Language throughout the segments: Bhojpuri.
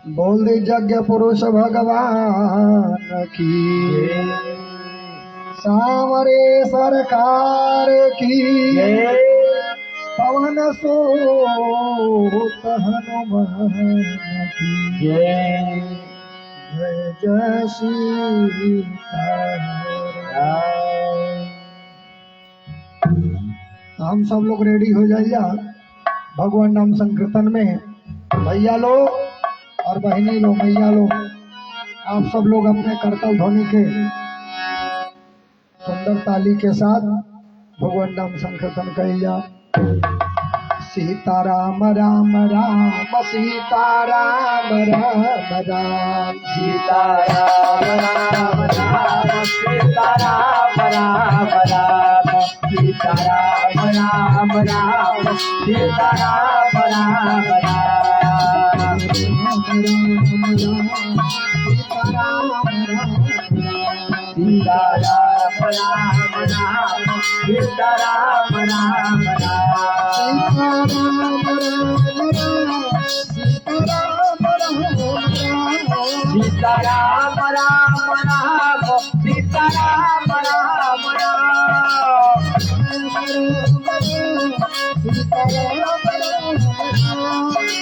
बोल दे यज्ञ पुरुष भगवान की, सावरे सरकार की, पवन सूत हनुमान की जय जय सीताराम। हम सब लोग रेडी हो जाइए भगवान नाम संकीर्तन में। भैया लोग और बहनी लोग, मैया लोग, आप सब लोग अपने करतल ध्वनि के सुंदर ताली के साथ भगवान नाम संकीर्तन कहिया। सीताराम राम राम सीताराम राम राम, सीताराम राम राम सीताराम राम राम, सीताराम राम राम सीताराम राम राम, सीताराम राम राम सीताराम राम सीताराम राम राम सीताराम राम राम, सीताराम राम राम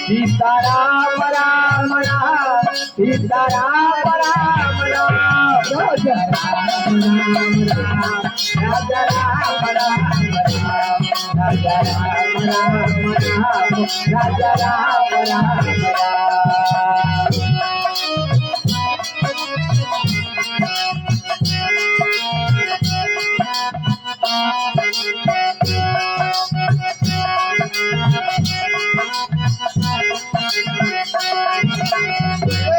सीताराम राम राम, राजा राम राम राम राजा राम राम राम, राजा राम राम राम राजा राम राम राम।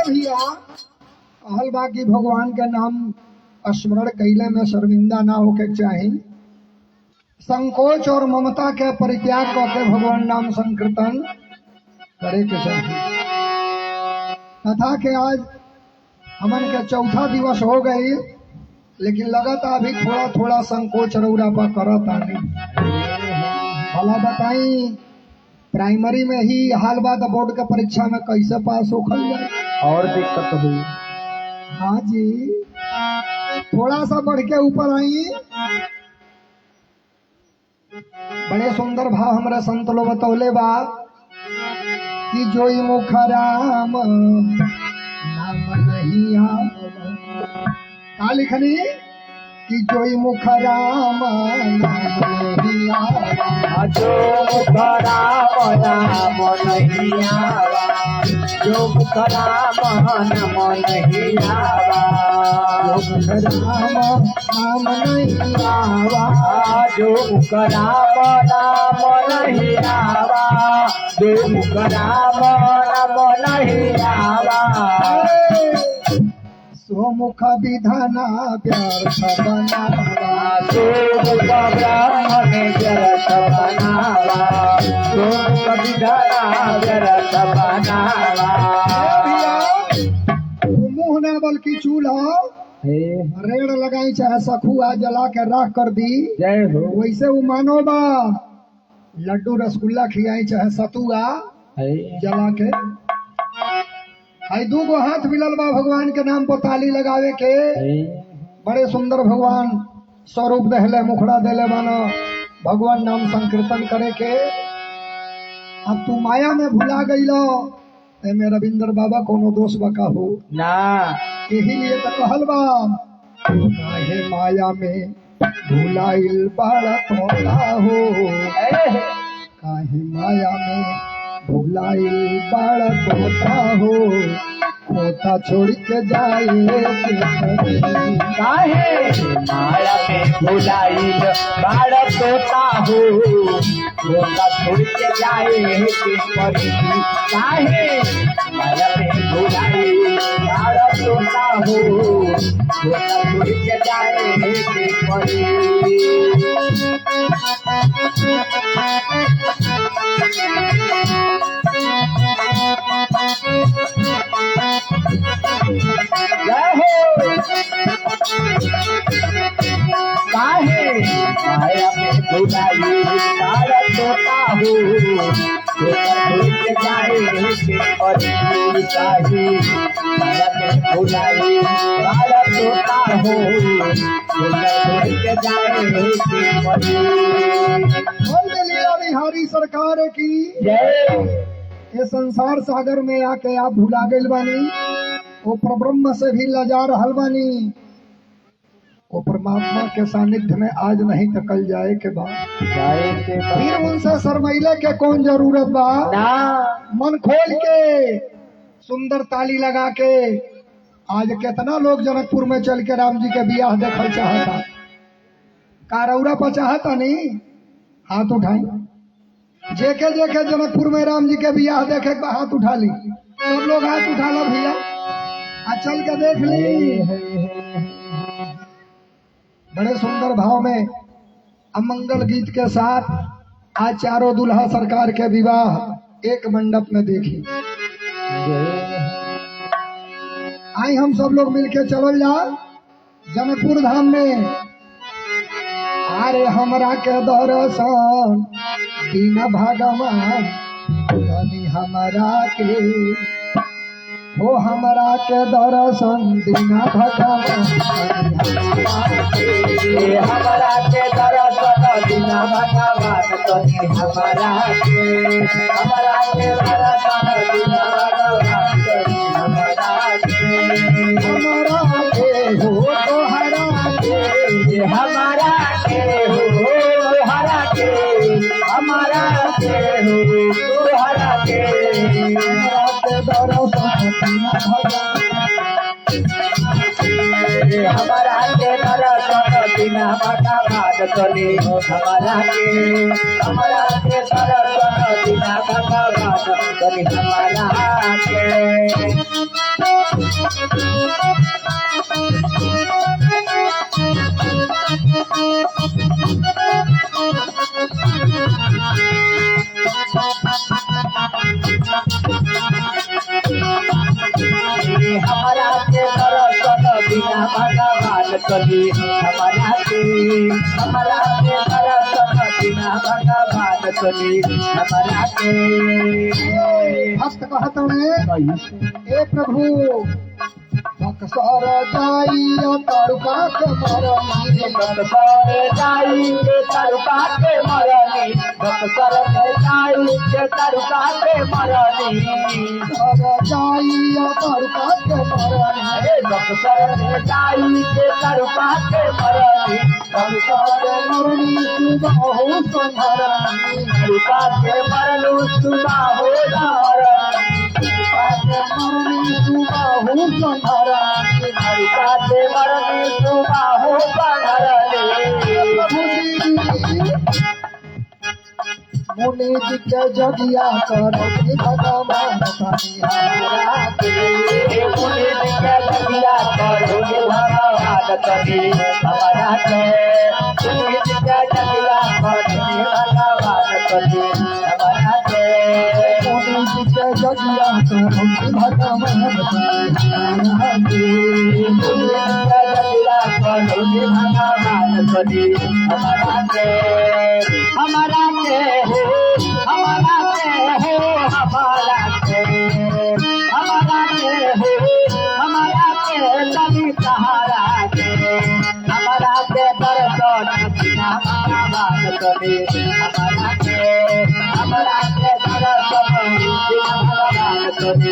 भैया कहल बा कि भगवान के नाम स्मरण कैले में शर्मिंदा ना होके चाही। संकोच और ममता के परित्याग करके भगवान नाम संकीर्तन करे के चाहिए। तथा के आज हमन के चौथा दिवस हो गई, लेकिन लगता अभी थोड़ा थोड़ा संकोच रौरा पर करत आनी। भला बताई प्राइमरी में ही हाल बात, बोर्ड के परीक्षा में कैसे पास हो खल जाए और दिक्कत हुई। हाँ जी, थोड़ा सा बढ़ के ऊपर आई। बड़े सुंदर भाव हमारा संत लोग बतौले बा कि जोई मुख राम नाम नहीं आवा। का लिखनी कि जोई मुख राम नाम नहीं आवा, जो मुख राम नाम नहीं आवा, जो मुख राम नाम नहीं आवा, जो मुख राम नाम नहीं आवा, जो मुख राम नाम नहीं आवा, जो मुख राम नाम नहीं आवा, सो मुख विधाना व्यर्थ बनावा, जो मुख ब्राह्मण व्यर्थ बनावा, जो मुख विधाना व्यर्थ बनावा। मुंह न बल्कि चूल्हा रेड़ लगाई चाहे सखुआ जला के राख कर दी। जय हो। वैसे वो मानो बा लड्डू रसगुल्ला खियाई चाहे सतुआ जला के। आई दू गो हाथ मिलल बा भगवान के नाम पर ताली लगावे के। बड़े सुंदर भगवान स्वरूप दहले, मुखड़ा देले बानो भगवान नाम संकीर्तन करे के। अब तू माया में भुला गईलो, एमे रविंद्र बाबा कोनो दोष बका हो ना, यही लिए तो कहल बा काहे माया में भुलाइल बाड़ा तोला हो, काहे माया में भुलाइल बाड़ा तोता हो, खोता छोड़ के जाए काहे माया में भुलाइल बाड़ा तोता हो, खोता छोड़ के जाए के परी। काहे माया में भुलाइल बाड़ा तोता हो, खोता छोड़ के जाए के परी। काहे माया में भुलाई तारा तोता हो, तोता छोड़ के जाए के परी काहे माया में भुलाई बाड़ा तोता हो भूला छोड़ के जाए के परी। बोल दे लीला बिहारी सरकार की। जय। ये संसार सागर में आके आप भुला गइल बानी, वो परब्रह्म से भी लजा रहल बानी, वो परमात्मा के सानिध्य में आज नहीं तो कल जाए के बाद जाए के फिर उनसे शर्मैले के कौन जरूरत बा। ना मन खोल के सुंदर ताली लगा के आज कितना लोग जनकपुर में चल के राम जी के बियाह देखल चाहता, कारौरा पर चाहता नहीं, हाथ उठाई जेके जेके जनकपुर में राम जी के बियाह देखे के हाथ उठा ली, सब लोग हाथ उठा लो भैया, आ चल के देख ली। बड़े सुंदर भाव में अमंगल गीत के साथ आज चारों दुल्हा सरकार के विवाह एक मंडप में देखी। आई हम सब लोग मिलके चलल जा जनकपुर धाम में। अरे हमरा के दर्शन दीन भगवान तनी हमरा के, हो हमरा के दर्शन दीन भगवान हमारा के दर्शन बिना भगवान तनी हमारा के, हमारा के दर्शन बिना भगवान तनी हमारा के, हमरा के हो तोहरा के, हमारा के हो हरा के, हमारा के हो हरा के, हमरा के दर्शन दीन भगवान हमारा के दर्शन बिना भगवान तनी हमारा के, हमारा के दर्शन बिना भगवान तनी हमारा के। हमारा के दर्शन बिना भगवान तनी हमारा के, हमारा के दर्शन बिना भगवान तनी हमारा के। भक्त कहत ए प्रभु बक्सर जाई तारुका के मरनी, बक्सर जाई के तारुका के मरनी, बक्सर जाई के तारुका के मरनी, बक्सर जाई तारुका के मरनी, बक्सर जाई के तारुका के मरनी, बक्सर मरनी सुबाहु संहरनी, तारुका के मरलू सुबाहु संहरनी, तारुका के मरनी सुबाहु संहरनी, तारुका के मरलू सुबाहु संहरनी। मुनि जी के जगिया करोगी भगवान तनी हमारा के, मुनि जी के जगिया करोगी भगवान तनी हमारा के, मुनि जी के जगिया करोगी भगवान तनी हमारा के, मुनि जी के जगिया करोगी भगवान तनी हमारा के, मुनि जी के जगिया करोगी भगवान तनी हमारा के, हमारा के हो हमारा के हो हमारा के, हमारा के हो हमारा के तनी सहारा के, हमारा के दर्शन बिना भगवान तनी हमारा के, हमारा के दर्शन बिना भगवान तनी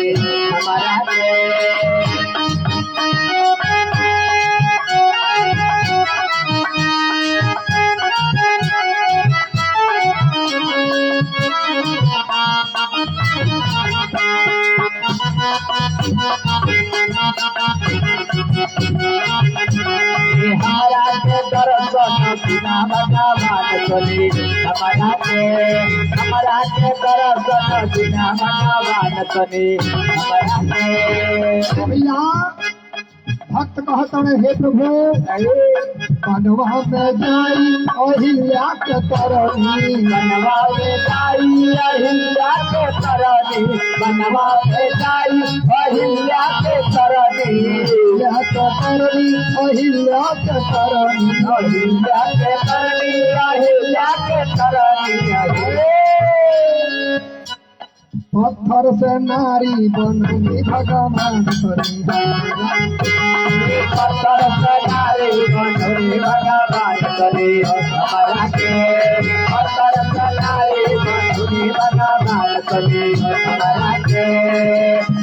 हमारा के। हमारा के दर्शन बिना भगवान तनी हमारा के, हमारा के दर्शन बिना भगवान तनी हमारा के। भैया भक्त कहतन हे प्रभु बनवा में जाई अहिल्या के तरनी, बनवा में जाई अहिल्या के तरनी, बनवा में जाई अहिल्या के तरनी, यह तो तरनी अहिल्या के तरनी, अहिल्या के तरनी, अहिल्या के तरनी। पत्थर से नारी बनूंगी भगवान करी पत्थर सजारे बनूंगी भगवान करे हमारा के पत्थर सजारे बनूंगी भगवान करे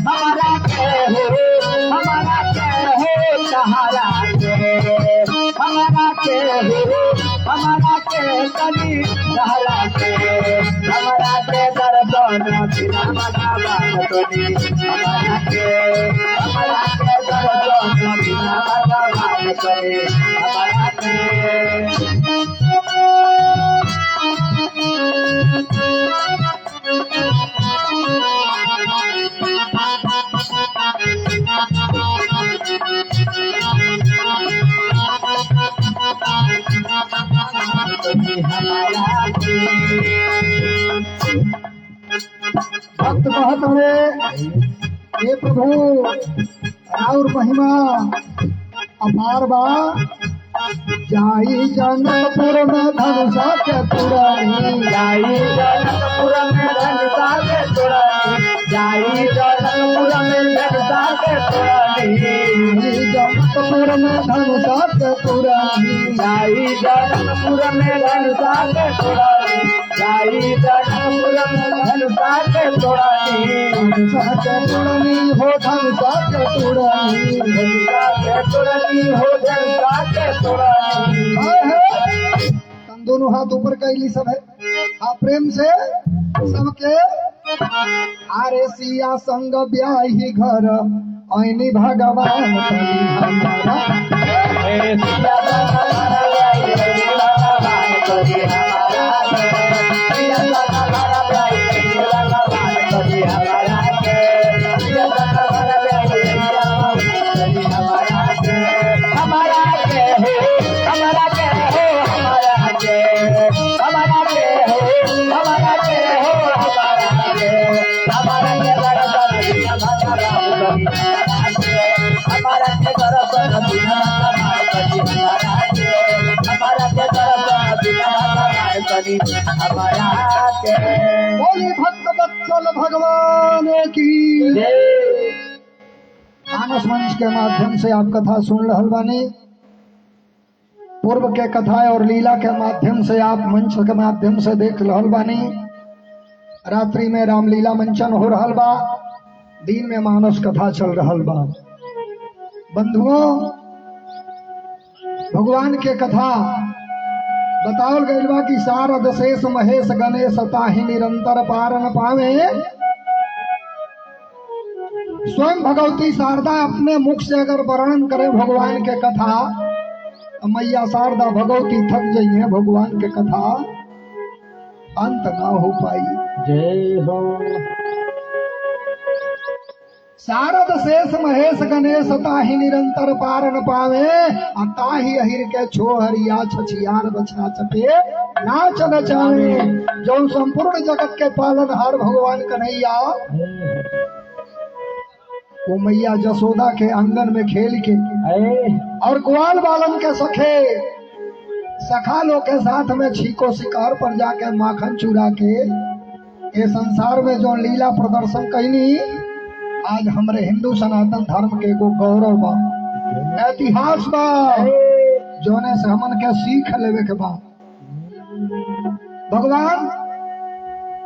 हमारा के हो सहारा के हमारा के कभी सहारा के हमारा के दर्शन बिना भगवान करे हमारा के दर्शन बिना भगवान करे हमारा के भक्त कहत हवे हे प्रभु और महिमा अपार बा जाई जनकपुर में धनुषा के तुरही जाई जनकपुर में धनुषा के तुरही जाई जनकपुर में धनुषा के तुरही जनकपुर में धनुषा के तुरही जाई जनकपुर में धनुषा के तुरही जाई जनकपुर में धनुषा के तुरही धनुषा के तुरही हो धनुषा के तुरही धनुषा के तुरही हो धनुषा के तुरही तुम दोनों हाथ ऊपर कैली सब है आप प्रेम से सबके आरे सिया संग ब्याही घर ऐनी भगवान तनी हमारा सिया भगवान करी हमारा सिया भगवान करी हमारा सिया भगवान करी हमारा के हमारा के हो हमारा के हमारा के हो हमारा के हो हमारा के हमारा के दर्शन बिना भगवान करी हमारा के दर्शन बिना भगवान करी हमारा के दर्शन बिना भगवान करी हमारा के बोली भक्त वत्सल भगवान की जय। मानस मंच के माध्यम से आप कथा सुन रहल बानी। पूर्व के कथा और लीला के माध्यम से आप मंच के माध्यम से देख रहल बानी। रात्रि में रामलीला मंचन हो रहल बा, दिन में मानस कथा चल रहल बा। बंधुओं, भगवान के कथा बतावल गइल बा कि शारद शेष महेश गणेश ताहि निरंतर पारन पावे। स्वयं भगवती शारदा अपने मुख से अगर वर्णन करे भगवान के कथा, मैया शारदा भगवती थक जाइए, भगवान के कथा अंत ना हो पाई। जय हो। शारद शेष महेश गणेश ताहि निरंतर पारन पावे, ताहि अहिर के छोहरिया छछियार बछा चपे नाच नचावे। जो संपूर्ण जगत के पालनहार भगवान कन्हैया वो मैया जसोदा के आंगन में खेल के और ग्वाल बालन के सखा लोग के साथ में छीको शिकार पर जाके माखन चुरा के ये संसार में जो लीला प्रदर्शन कहनी, आज हमारे हिंदू सनातन धर्म के को गौरव बा, इतिहास बा, जोने से हमन के सीख लेवे के बा। भगवान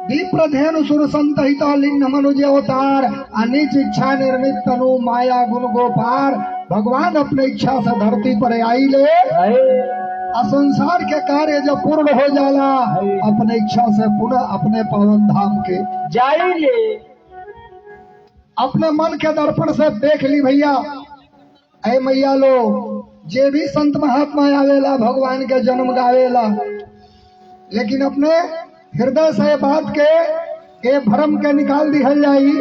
विप्रधेनु सुर संतहित लिंग मनुज अवतार अनिच इच्छा निर्मित तनु माया गुण गोपार। भगवान अपने इच्छा से धरती पर आई ले, संसार के कार्य जब पूर्ण हो जाला अपने इच्छा से पुनः अपने पावन धाम के जाइए। अपने मन के दर्पण से देख ली भैया। ऐ मैया लो, जे भी संत महात्मा आवेला भगवान के जन्म गावेला, लेकिन अपने हृदय से बात के भ्रम के निकाल दिहल जाई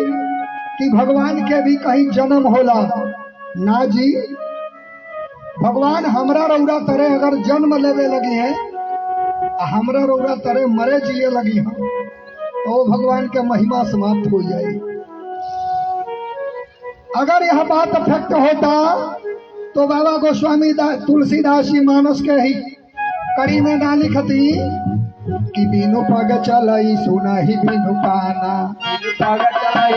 कि भगवान के भी कहीं जन्म होला ना जी। भगवान हमरा रौरा तरह अगर जन्म लेवे लगी है, हमरा रौरा तरह मरे जिए लगी है, तो भगवान के महिमा समाप्त हो जाए। अगर यह बात अफेक्ट होता तो बाबा गोस्वामी तुलसीदास जी मानस के ही कड़ी में ना लिखती कि बीनु पग चलई सुनहि बीनु पाना। पग चलाई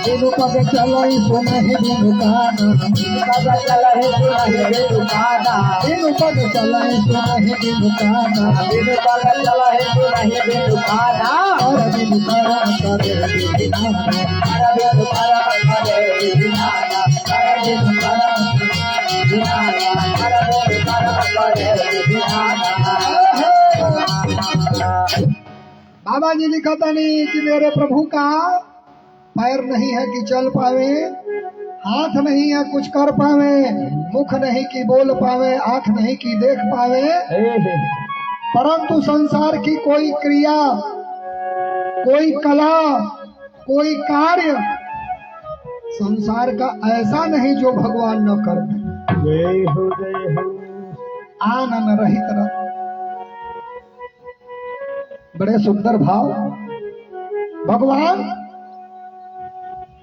बिनु पग चलाई सुनहि बिनु काना पग चलाई सुनहि दुकाना बिनु पग चलाई सुनहि बिनु काना बिनु पग चलाई सुनहि दुकाना और बिनु करण करे बिनाना बिनु पग करे बिनाना बिनु पग बिनाना बिनु पग करे बिनाना बाबा जी लिखता नहीं कि मेरे प्रभु का पैर नहीं है कि चल पावे, हाथ नहीं है कुछ कर पावे, मुख नहीं कि बोल पावे, आंख नहीं कि देख पावे, परंतु संसार की कोई क्रिया, कोई कला, कोई कार्य संसार का ऐसा नहीं जो भगवान न करते। जय हो जय हो आनंद रहित रह। बड़े सुंदर भाव। भगवान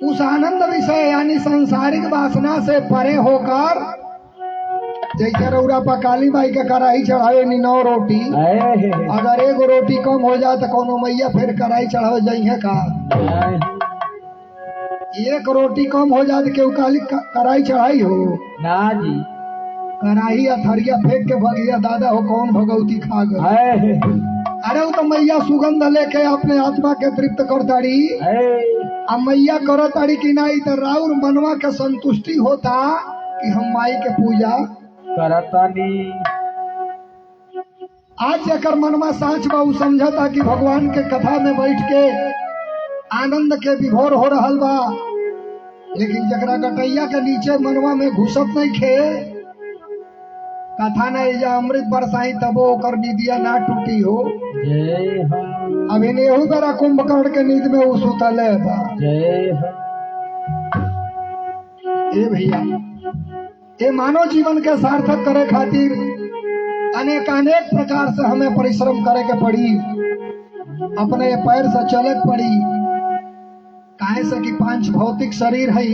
उस आनंद विषय यानी सांसारिक वासना से परे होकर, जैसे रौरा पर काली बाई के कढ़ाई चढ़ावे नी 9 रोटी, अगर एगो रोटी कम हो जाए तो कोनो मैया फिर कढ़ाई चढ़ावे जाइए का? एक रोटी कम हो जाए तो केहू काली कढ़ाई चढ़ाई हो ना जी, कढ़ाई अथरिया फेंक के भगिया दादा हो कौन भगवती खा गए। अरे वो तो मैया सुगंध लेके अपने आत्मा के तृप्त कर ताड़ी, अब मैया करो ताड़ी की नहीं तो राउर मनवा के संतुष्टि होता कि हम माई के पूजा करतानी। आज जकर मनवा साँच बा उ समझता कि भगवान के कथा में बैठ के आनंद के विभोर हो रहल बा, लेकिन जकरा गटैया के नीचे मनवा में घुसत नहीं खे, कथा नहीं जा अमृत बरसाई तबो ओकर निदिया ना टूटी हो। जय हो अब इन्हें एहू बेरा कुंभकर्ण के नींद में वो सुतल है बा। जय हो ए भैया, ये मानव जीवन के सार्थक करे खातिर अनेक प्रकार से हमें परिश्रम करे के पड़ी, अपने पैर से चले के पड़ी। काहे से कि 5 भौतिक शरीर है,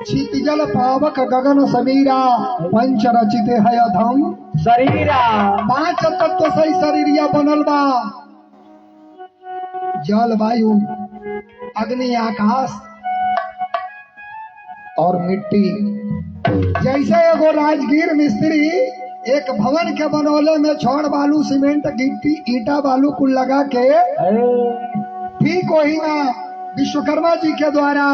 क्षितिजल पावक गगन समीरा, पंच रचिते है अधम शरीरा। 5 तत्व से शरीरिया बनल बा, जल वायु अग्नि आकाश और मिट्टी। जैसे एगो राजगीर मिस्त्री एक भवन के बनौले में छड़ बालू सीमेंट गिट्टी ईटा बालू कुल लगा के, ठीक वही ना विश्वकर्मा जी के द्वारा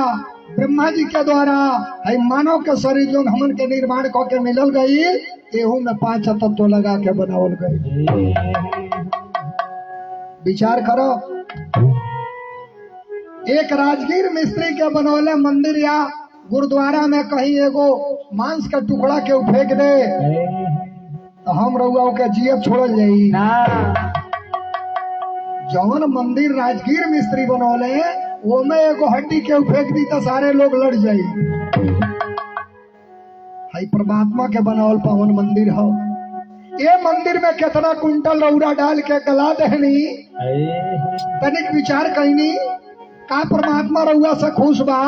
ब्रह्मा जी के द्वारा है मानव के शरीर जो हमन के निर्माण क के मिलल गई, एहू में 5 तत्व लगा के बनावल गई। विचार करो, एक राजगीर मिस्त्री के बनौले मंदिर या गुरुद्वारा में कहीं एगो मांस का टुकड़ा के फेंक दे तो हम रउआ के जीएफ छोड़ल जाई ना। जौन मंदिर राजगीर मिस्त्री बनौले वो में एगो हड्डी के फेंक दी तो सारे लोग लड़ जाई। हाई परमात्मा के बनावल पावन मंदिर हो, ये मंदिर में कितना कुंटल रौरा डाल के गला दहनी, तनिक विचार कहनी का परमात्मा रउआ से खुश बा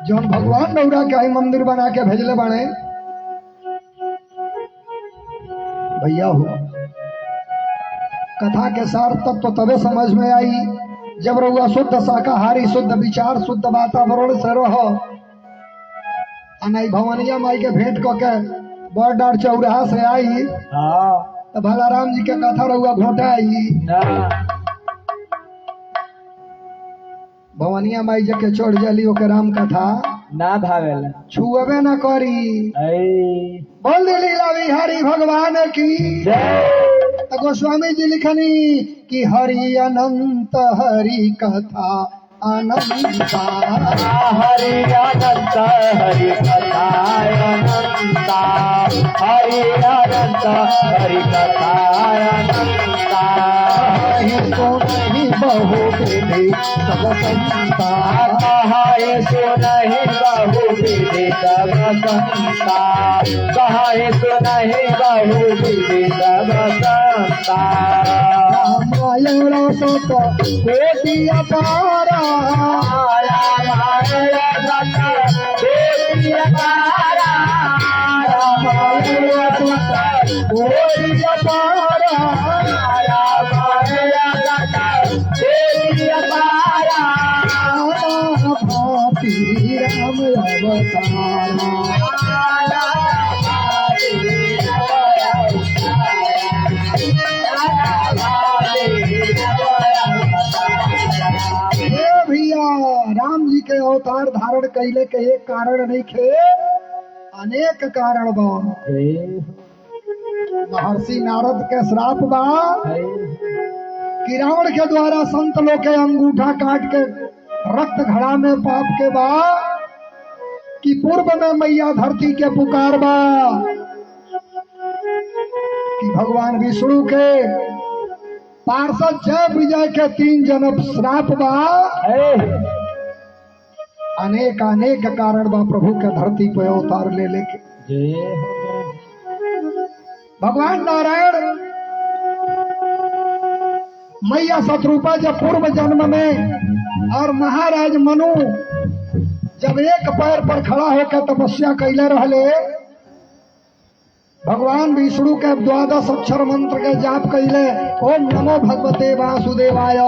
जौन भगवान रउरा के मंदिर बना के भेजले बाड़े। भैया हो, कथा के सार तत्व तबे समझ में आई जब रउआ शुद्ध शाकाहारी, शुद्ध विचार, शुद्ध वातावरण से रहो। अनाई भवनिया माई के भेंट क के बड़ डार चौराहा से आई तो भलाराम जी के कथा रउआ घोटा आई। भवनिया माई जके चढ़ जली ओके राम कथा ना भावेला, छुअबे न करी। बोल लीला बिहारी भगवान की जय। तो गोस्वामी जी लिखनी कि हरि अनंत हरि कथा अनंता, हरि अनंत हरि कथा अनंता, हरि अनंत हरि कथा अनंता। सुनहि बहु विधि सब संता, कहाए सुनहि बहु विधि सब संता, कहाए सुनहि बहु विधि सब संता। राम रामायण सत कोटि अपारा कोटि अपारा भाती राम भैया राम जी के अवतार धारण कैले के एक कारण नहीं खे, अनेक कारण बा। महर्षि नारद के श्राप बा कि रावण के द्वारा संत लोग के अंगूठा काट के रक्त घड़ा में पाप के बा कि पूर्व में मैया धरती के पुकार बा कि भगवान विष्णु के पार्षद जय विजय के 3 जन्म श्राप बा। अनेक अनेक कारण बा प्रभु के धरती पे अवतार ले लेके। भगवान नारायण मैया शत्रुपा जब पूर्व जन्म में और महाराज मनु जब एक पैर पर खड़ा होकर तपस्या कैले रहले, भगवान विष्णु के 12 अक्षर मंत्र के जाप कैले, ओम नमो भगवते वासुदेवाय,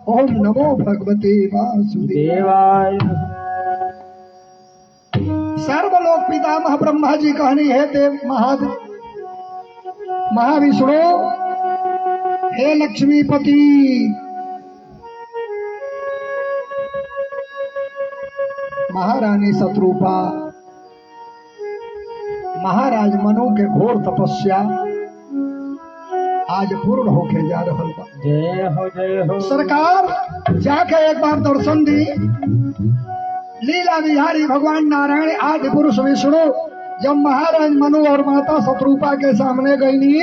ओम नमो भगवते वासुदेवाय। सर्वलोक पितामह ब्रह्मा जी कहनी है देव महाविष्णु, हे लक्ष्मीपति, महारानी शत्रुपा, महाराज मनु के घोर तपस्या आज पूर्ण होके जा रहा बा। जय हो जय हो। सरकार जाके एक बार दर्शन दी। लीला बिहारी भगवान नारायण आदि पुरुष विष्णु जब महाराज मनु और माता शत्रुपा के सामने गईनी,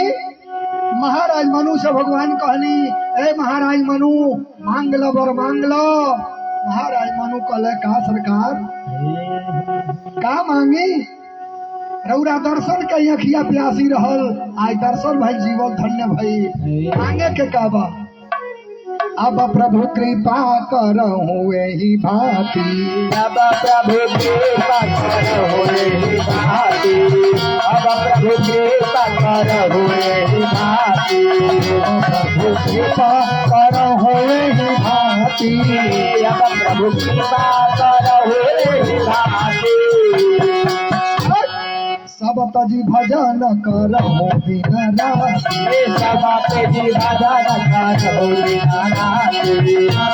महाराज मनु से भगवान कहनी, ए महाराज मनु मांग लो वर मांग लो। महाराज मनु कहले, का सरकार का मांगी? रउरा दर्शन के अखिया प्यासी रहल, आज दर्शन भाई जीवन धन्य भाई, मांगे के का बा? अब प्रभु कृपा करहु एही भांति, अब प्रभु कृपा करहु एही भांति, अब प्रभु कृपा करहु एही भांति, प्रभु कृपा करहु एही भांति, अब प्रभु कृपा करहु एही भांति। सब तजी भजन करहु दिन राति, सब तजी भजन करहु दिन राति,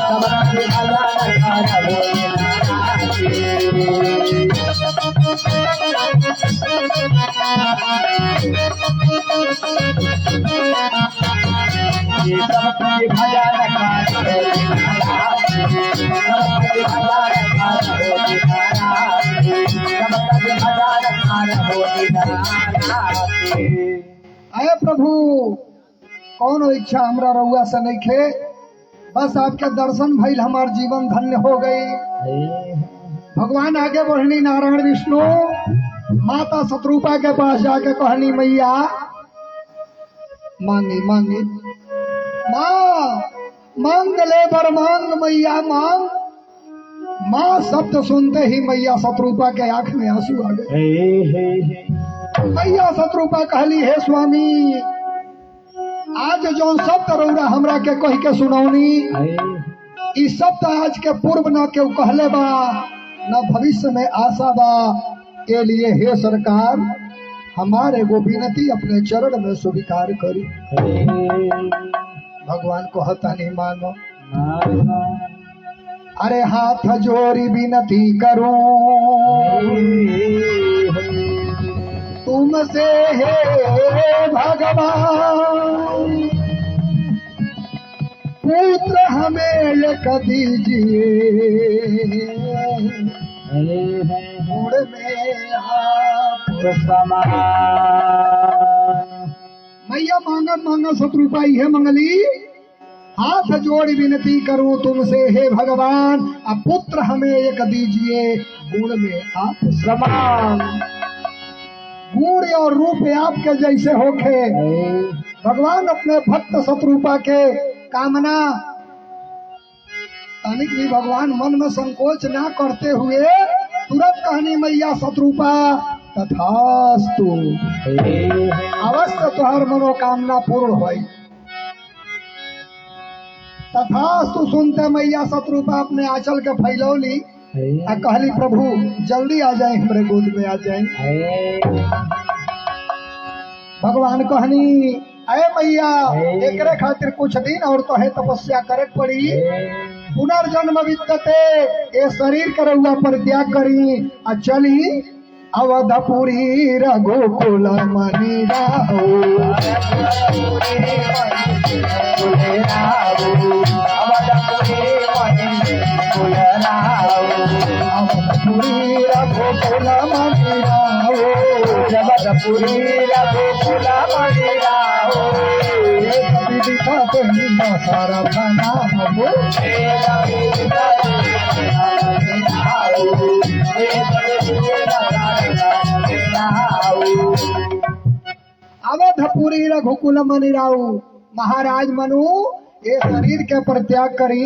सब तजी भजन करहु दिन राति। सब तजी भजन करहु दिन राति, सब तजी भजन करहु दिन राति, सब तजी भजन करहु दिन राति। आए प्रभु, कौन इच्छा हमरा रउआ से नहीं खे, बस आपके दर्शन भइल हमार जीवन धन्य हो गई। भगवान आगे बढ़नी, नारायण विष्णु माता शत्रुपा के पास जाके कहनी, मैया मांगी मांगी माँ, मांग ले बर मांग मैया मांग। माँ शब्द सुनते ही मैया शत्रुपा के आंख में आंसू आ गए। मैया शत्रुपा कहली, हे स्वामी, आज जो शब्द रउरा हमरा के कह के सुनौनी, ई शब्द आज के पूर्व न केहू कहले बा, न भविष्य में आशा बा। के लिए हे सरकार, हमारे वो विनती अपने चरण में स्वीकार करी। भगवान को हता नहीं मानो, अरे हाथ जोड़ी विनती करूं तुमसे हे भगवान, पुत्र हमें एक दीजिए, गुण में आप समान। मैया मांगन मांगन शत्रुपा है मंगली, हाथ जोड़ विनती करूं तुमसे हे भगवान, अब पुत्र हमें एक दीजिए, गुण में आप समान। गुण और रूप आपके जैसे होखे। भगवान अपने भक्त शत्रुपा के कामना तनिक भी भगवान मन में संकोच ना करते हुए तुरंत कहनी मैया शत्रुपा तथास्तु अवश्य तुहार मनोकामना पूर्ण होई। तथास्तु सुनते मैया शत्रुपा अपने आंचल के फैलौली आ कहली प्रभु जल्दी आ जाए हमरे गोद में आ जाए। भगवान कहनी अरे मैया एकरे खातिर कुछ दिन और तो है तपस्या करे पड़ी पुनर्जन्म विद्यते ये शरीर के रउआ पर त्याग करी आ चली अवधपुरी रघुकुल मणि अवधपुरी रघुकुल मणि जगतपुरी रघुकुल मणि अवधपुरी रघुकुल मणि राव महाराज मनु ये शरीर के पर त्याग करी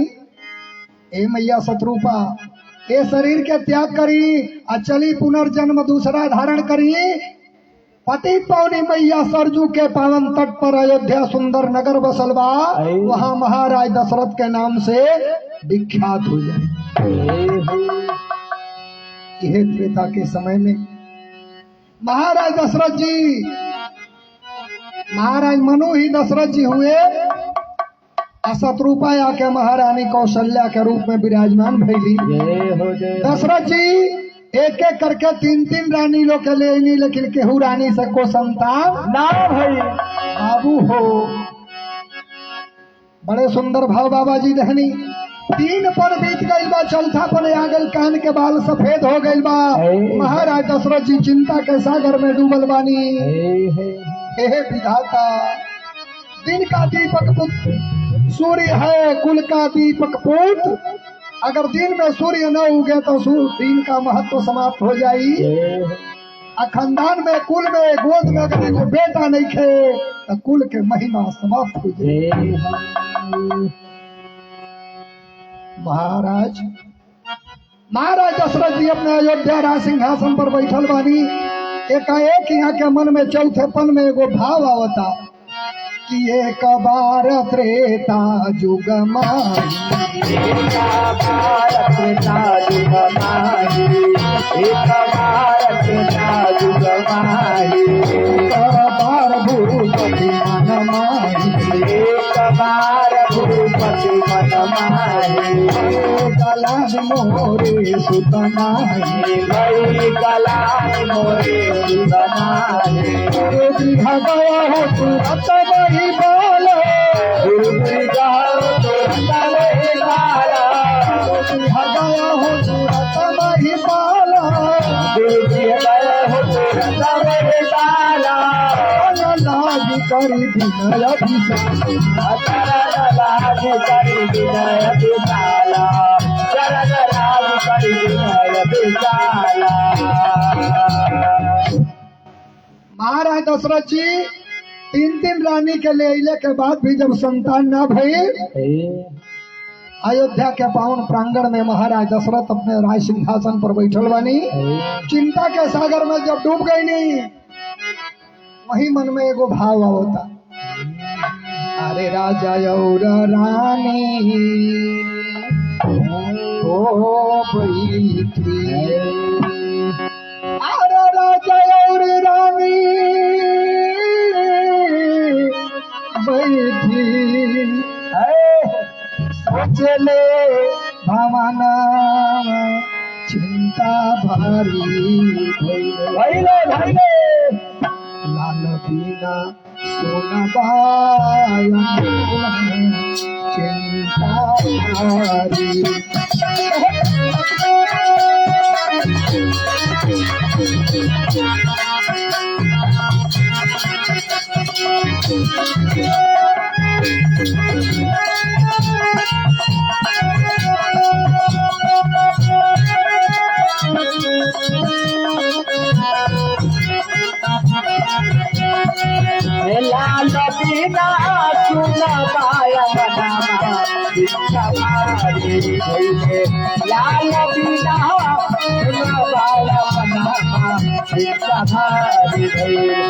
ए मैया शत्रुपा ये शरीर के त्याग करी अचली पुनर्जन्म दूसरा धारण करी पति पौनी मैया सरजू के पावन तट पर अयोध्या सुंदर नगर बसलबा वहाँ महाराज दशरथ के नाम से विख्यात हो जाए। यह त्रेता के समय में महाराज दशरथ जी महाराज मनु ही दशरथ जी हुए शत्रुपा आके महारानी कौशल्या के रूप में विराजमान भैली। दशरथ जी एक एक करके तीन तीन रानी लोग के ले लेकिन केहू रानी से को संतान ना भई बाबू हो। बड़े सुंदर भाव बाबा जी रहनी तीन पर बीत गई बा चौथा पर आ गई कान के बाल सफेद हो गई बा। महाराज दशरथ जी चिंता के सागर में डूबल बानी। हे विधाता दिन का दीपक पुत्र सूर्य है कुल का दीपक पुत अगर दिन में सूर्य न उगे तो दिन का महत्व समाप्त हो जाई। खानदान में कुल में गोद में अगर एगो बेटा नहीं खे तो कुल के महिमा समाप्त हो जाए। महाराज दशरथ जी अपने अयोध्या राज सिंहासन पर बैठल बानी। एकाएक यहाँ के मन में चौथेपन में एगो भाव आवता कि एक बार त्रेता जुग माही एक बार त्रेता जुग माही एक बार भूपति मन माही एक बार भूपति मन माही गलान मोरे सुतनाही गई गलान मोरे सुतनाही गया हो तुरंत वही बोलो गया हो तुरंत वही बोलो लाज करी विनय महाराज दशरथ जी तीन तीन रानी के ले अले के बाद भी जब संतान ना भई अयोध्या के पावन प्रांगण में महाराज दशरथ अपने राज सिंहासन पर बैठल बानी। चिंता के सागर में जब डूब गई नहीं वही मन में एगो भाव होता अरे राजा और रानी ओ बैठी अरे राजा और रानी बैठी सोचले भवना चिंता भारी भैले लाल बिना सोना चिंता भारी लाल बिना सुन पाया भारी भइले लाल बिना सुना बाला बनामा चिंता भारी भइले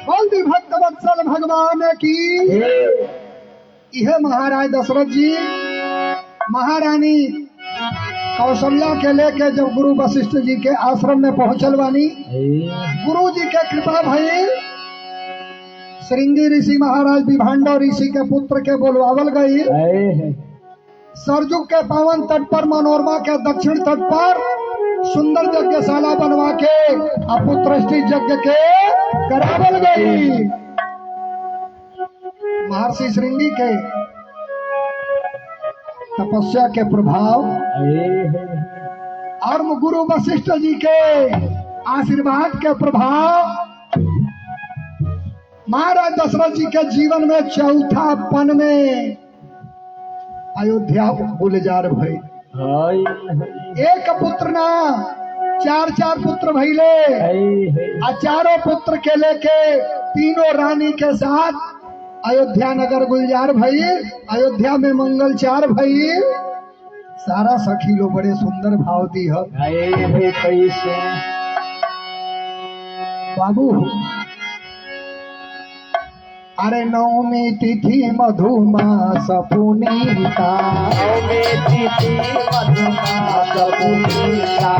बोलती भक्त वत्सल भगवान की। यह महाराज दशरथ जी महारानी कौशल्या के लेके जब गुरु वशिष्ठ जी के आश्रम में पहुंचल बानी, गुरु जी के कृपा भई श्रृंगी ऋषि महाराज विभांडव ऋषि के पुत्र के बोलवावल गई। सरजुग के पावन तट पर मनोरमा के दक्षिण तट पर सुंदर यज्ञशाला बनवा के अपुत्रष्टि यज्ञ के करावल गई। महर्षि श्रृंगी के तपस्या के प्रभाव और गुरु वशिष्ठ जी के आशीर्वाद के प्रभाव महाराज दशरथ जी के जीवन में चौथा पन में अयोध्या गुलजार भई। एक पुत्र ना चार चार पुत्र भइले, चारों पुत्र के लेके तीनों रानी के साथ अयोध्या नगर गुलजार भई। अयोध्या में मंगलचार भई। सारा सखी लो बड़े सुंदर भाव दी है। कैसे बाबू अरे नवमी तिथि मधुमास पुनीता, नवमी तिथि मधुमास पुनीता,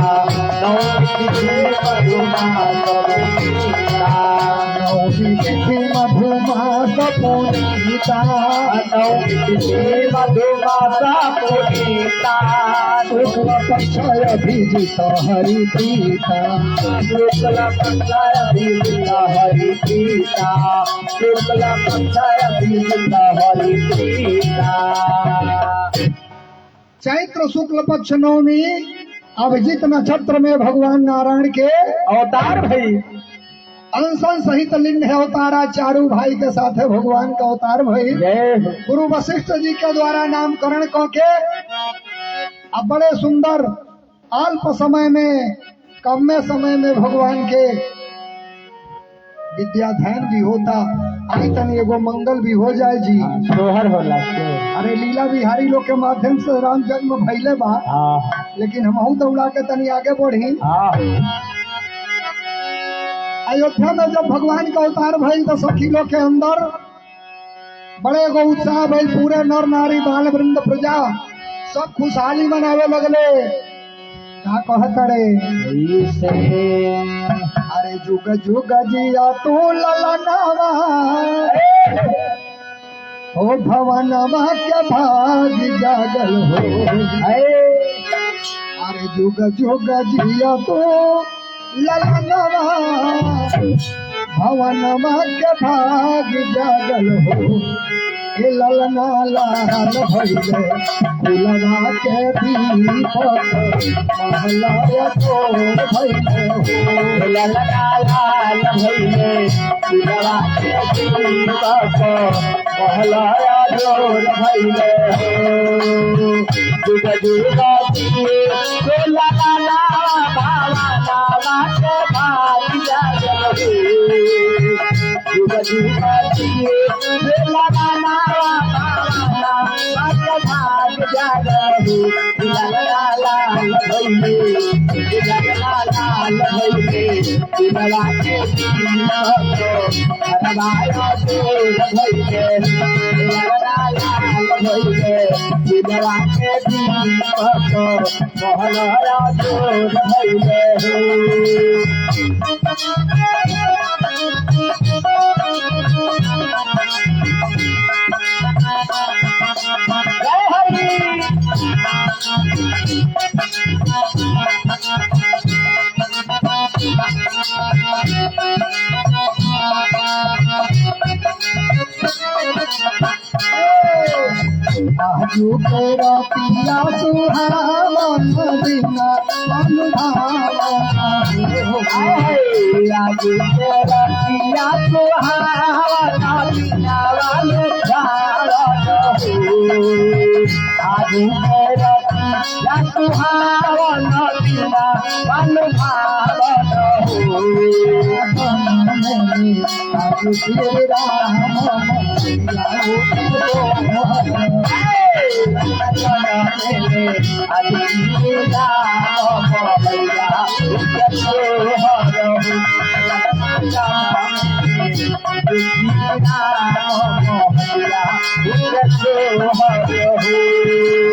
नवमी तिथि मधुमास पुनीता, नवमी तिथि मधुमास पुनीता, नवमी तिथि मधुमास पुनीता, शुक्ल पक्ष अभिजित हरि प्रीता, शुक्ल पक्ष अभिजित हरि प्रीता, शुक्ल चैत्र शुक्ल पक्ष नवमी अभिजित नक्षत्र में भगवान नारायण के अवतार भई। अनशन सहित लिंग है अवतारा चारू भाई के साथ भगवान का अवतार भई। गुरु वशिष्ठ जी के द्वारा नामकरण करके अब बड़े सुंदर अल्प समय में कम समय में भगवान के विद्याध्ययन भी होता। आई तनी एगो मंगल भी हो जाए जी। सोहर होला अरे लीला बिहारी लोग के माध्यम से राम जन्म भइले बा, लेकिन हमहू दौड़ा के तनी आगे बढ़ी। अयोध्या में जब भगवान का अवतार भइल तो सखी लोग के अंदर बड़े एगो उत्साह भइल। पूरे नर नारी बाल वृंद प्रजा सब खुशहाली मनावे लगले। का कहत रे अरे जुग जुग जिया तू ललनावा, हो भवनवा के भाग जागल हो। अरे जुग जुग जिया तू ललनावा, भवनवा के भाग जागल हो। ए ललना लाल भइले फुलवा के दीपक, महला तोर भइले हो। ललना लाल भइले फुलवा के दीपक, महला तोर भइले हो। जुग जुग जिए ललना बाबा बाबा के भाग जागल हो। जुग जुग जिए ललना हो दिलवा लाल भइले दिलवा लाल भइले दिलवा के दिलवा को हरवाया दूर भइले दिलवा लाल भइले दिलवा के दिलवा को मोहनया दूर भइले जय हरि आजू तेरा पिया सुहावन बिना आज तेरा पिया सुहावना बिना वाले आज तेरा पिया सुहावना बिना वाले आजू तेरा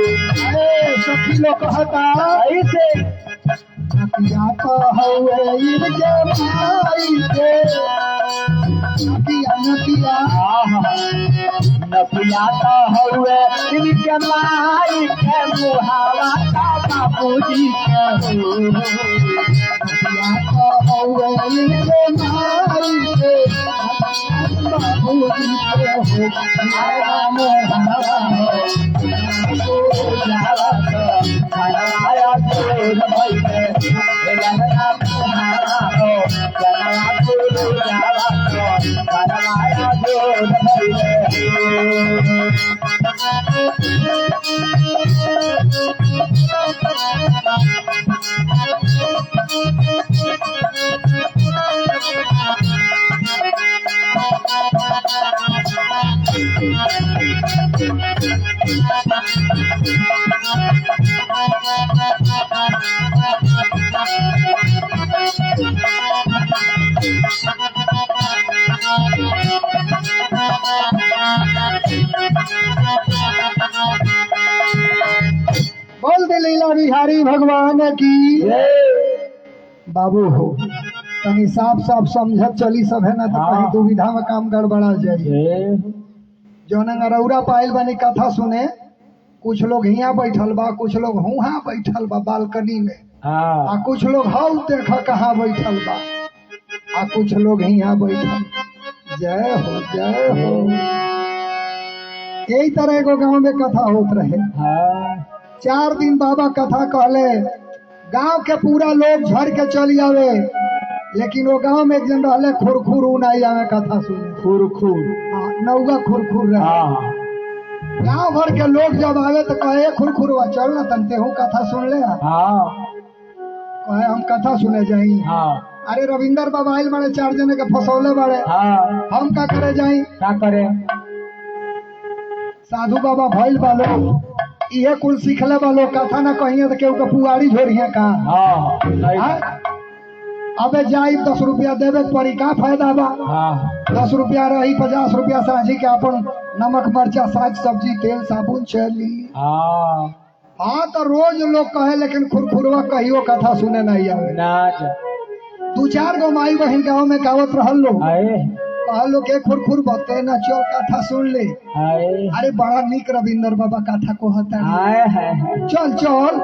सखी लोग कहता ऐसे नकिया तो हवे इनके भाई के नकिया नपिया तो हुए इनके माई के मुहावा का बाबूजी के नकिया तो हवे इनके भाई के बाबूजी के हो आया मोहनवा आया दूर भइले ललना तुम्हारा हो जनवा दूर जावा तो आया दूर भइले बोल दे लीला बिहारी भगवान की बाबू हो तनी साफ साफ समझत चली सब है ना तो हाँ। कहीं दुविधा में काम गड़बड़ा जाए जौन रौरा पाइल बनी कथा सुने कुछ लोग हिया बैठल बा कुछ लोग हुआ बैठल बा बालकनी में आ कुछ लोग हौ देख कहाँ बैठल बा आ कुछ लोग हिया बैठल जय हो यही तरह एगो गांव में कथा होत रहे 4 दिन बाबा कथा कहले गांव के पूरा लोग झड़ के चली आवे लेकिन वो गांव में एक जन रहले खुरखुर नहीं आवे कथा सुने खुरखुर नौगा खुरखुर रहे गांव भर के लोग जब आवे तो कहे खुरखुरवा चल ना तनते हूँ कथा सुन ले कहे हम कथा सुने जाई अरे रविंदर बाबा आइल बड़े 4 जने के फसौले बड़े हम का करे जाई क्या करे साधु बाबा भइल बालो इहे कुल सीखले बालो कथा ना कहिए तो केहू के पुआरी झोरिए का अबे जाई 10 रुपया देवे के पड़ी का फायदा बा 10 रुपया रही 50 रुपया साझी के अपन नमक मरचा साग सब्जी तेल साबुन चली हाँ तो रोज लोग कहे लेकिन खुरखुरवा कहियो कथा सुने नहीं आवे 2-4 गो माई बहन गाँव में गावत रहल लोग कहल लोग के खुरखुर बते ना चल कथा सुन ले अरे बड़ा निक रविंदर बाबा कथा को हता चल चल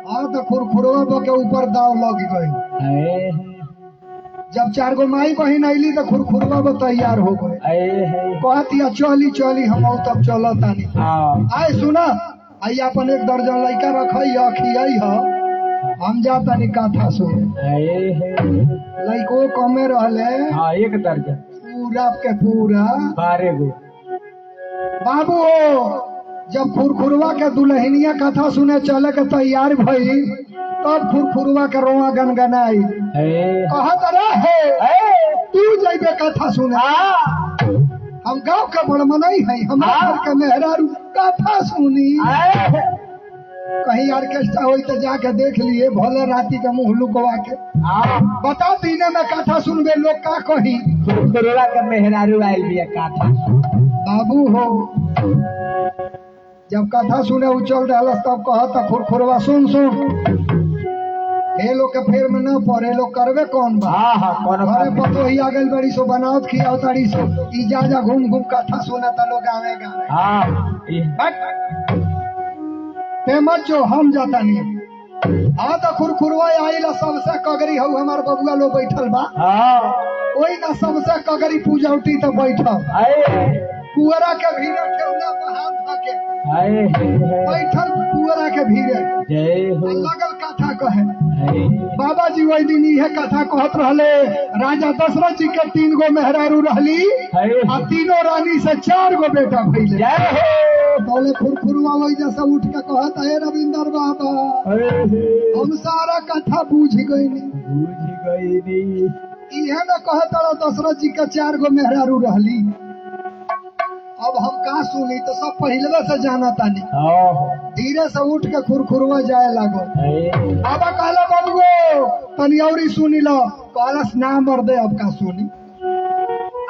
हाँ तो खुरखुरवा के ऊपर दाव लग गई जब 4 गो माई बहन अली तो खुरखुरवा तैयार हो गए कहतिया चली चली हम तब चल तानी आए सुना आई अपन 1 दर्जन लड़का रखिया खियाई हम जाता नहीं कथा सुन लड़को कमे रहले 1 दर्जन पूरा के पूरा 12 गो बाबू जब खुरखुरवा के दुल्हनिया कथा सुने चले के तैयार भई तब खुरखुरवा के रोआ गनगनाई कहत रहे तू जइबे कथा सुने हम गांव के बड़मनई है हमारे घर के मेहरारू कथा सुनी कहीं ऑर्केस्ट्रा हुई तो जाके देख लिए भोले राती के मुंह लुकवा के बता दीने में कथा सुनबे लोग का कही खुरखुरवा के मेहरारू आयल बिया काथा बाबू हो जब कथा सुने उचल रहा तब कहता खुरखुरवा सुन हे लोग के फेर में न पड़े लोग करवे कौन बा घरे पतो ही आ गइल बड़ी सो बनावत खियाव ताड़ी सो ई जा घूम घूम कथा सुना ता लोग आवेगा ते मत जो हम जाता नहीं तो खुरखुरवा आइला सबसे कगरी हऊ हमार बबुआ लोग बैठल बा कोई ना सबसे कगरी पूजा उठी तो बैठल कुआरा के भीड़ ठेवना हाथ धके बैठल कुआरा के भीड़ लगल कथा कहे बाबा जी वही दिन यह कथा कहत रहले राजा दशरथ जी के 3 गो मेहरारू रहली आ तीनों रानी से 4 गो बेटा भइले बोले खुरखुरवा वही जैसा उठ के कहत है रविंदर बाबा हम सारा कथा बूझ गईनी इहे में कहत दशरथ जी के 4 गो मेहरारू रहली अब हम का सुनी तो सब पहले से जाना तानी धीरे से उठ के खुरखुरवा जाए लागो बाबा कहला बाबू तनी औरी सुनी लो कहलस ना मर दे अब का सुनी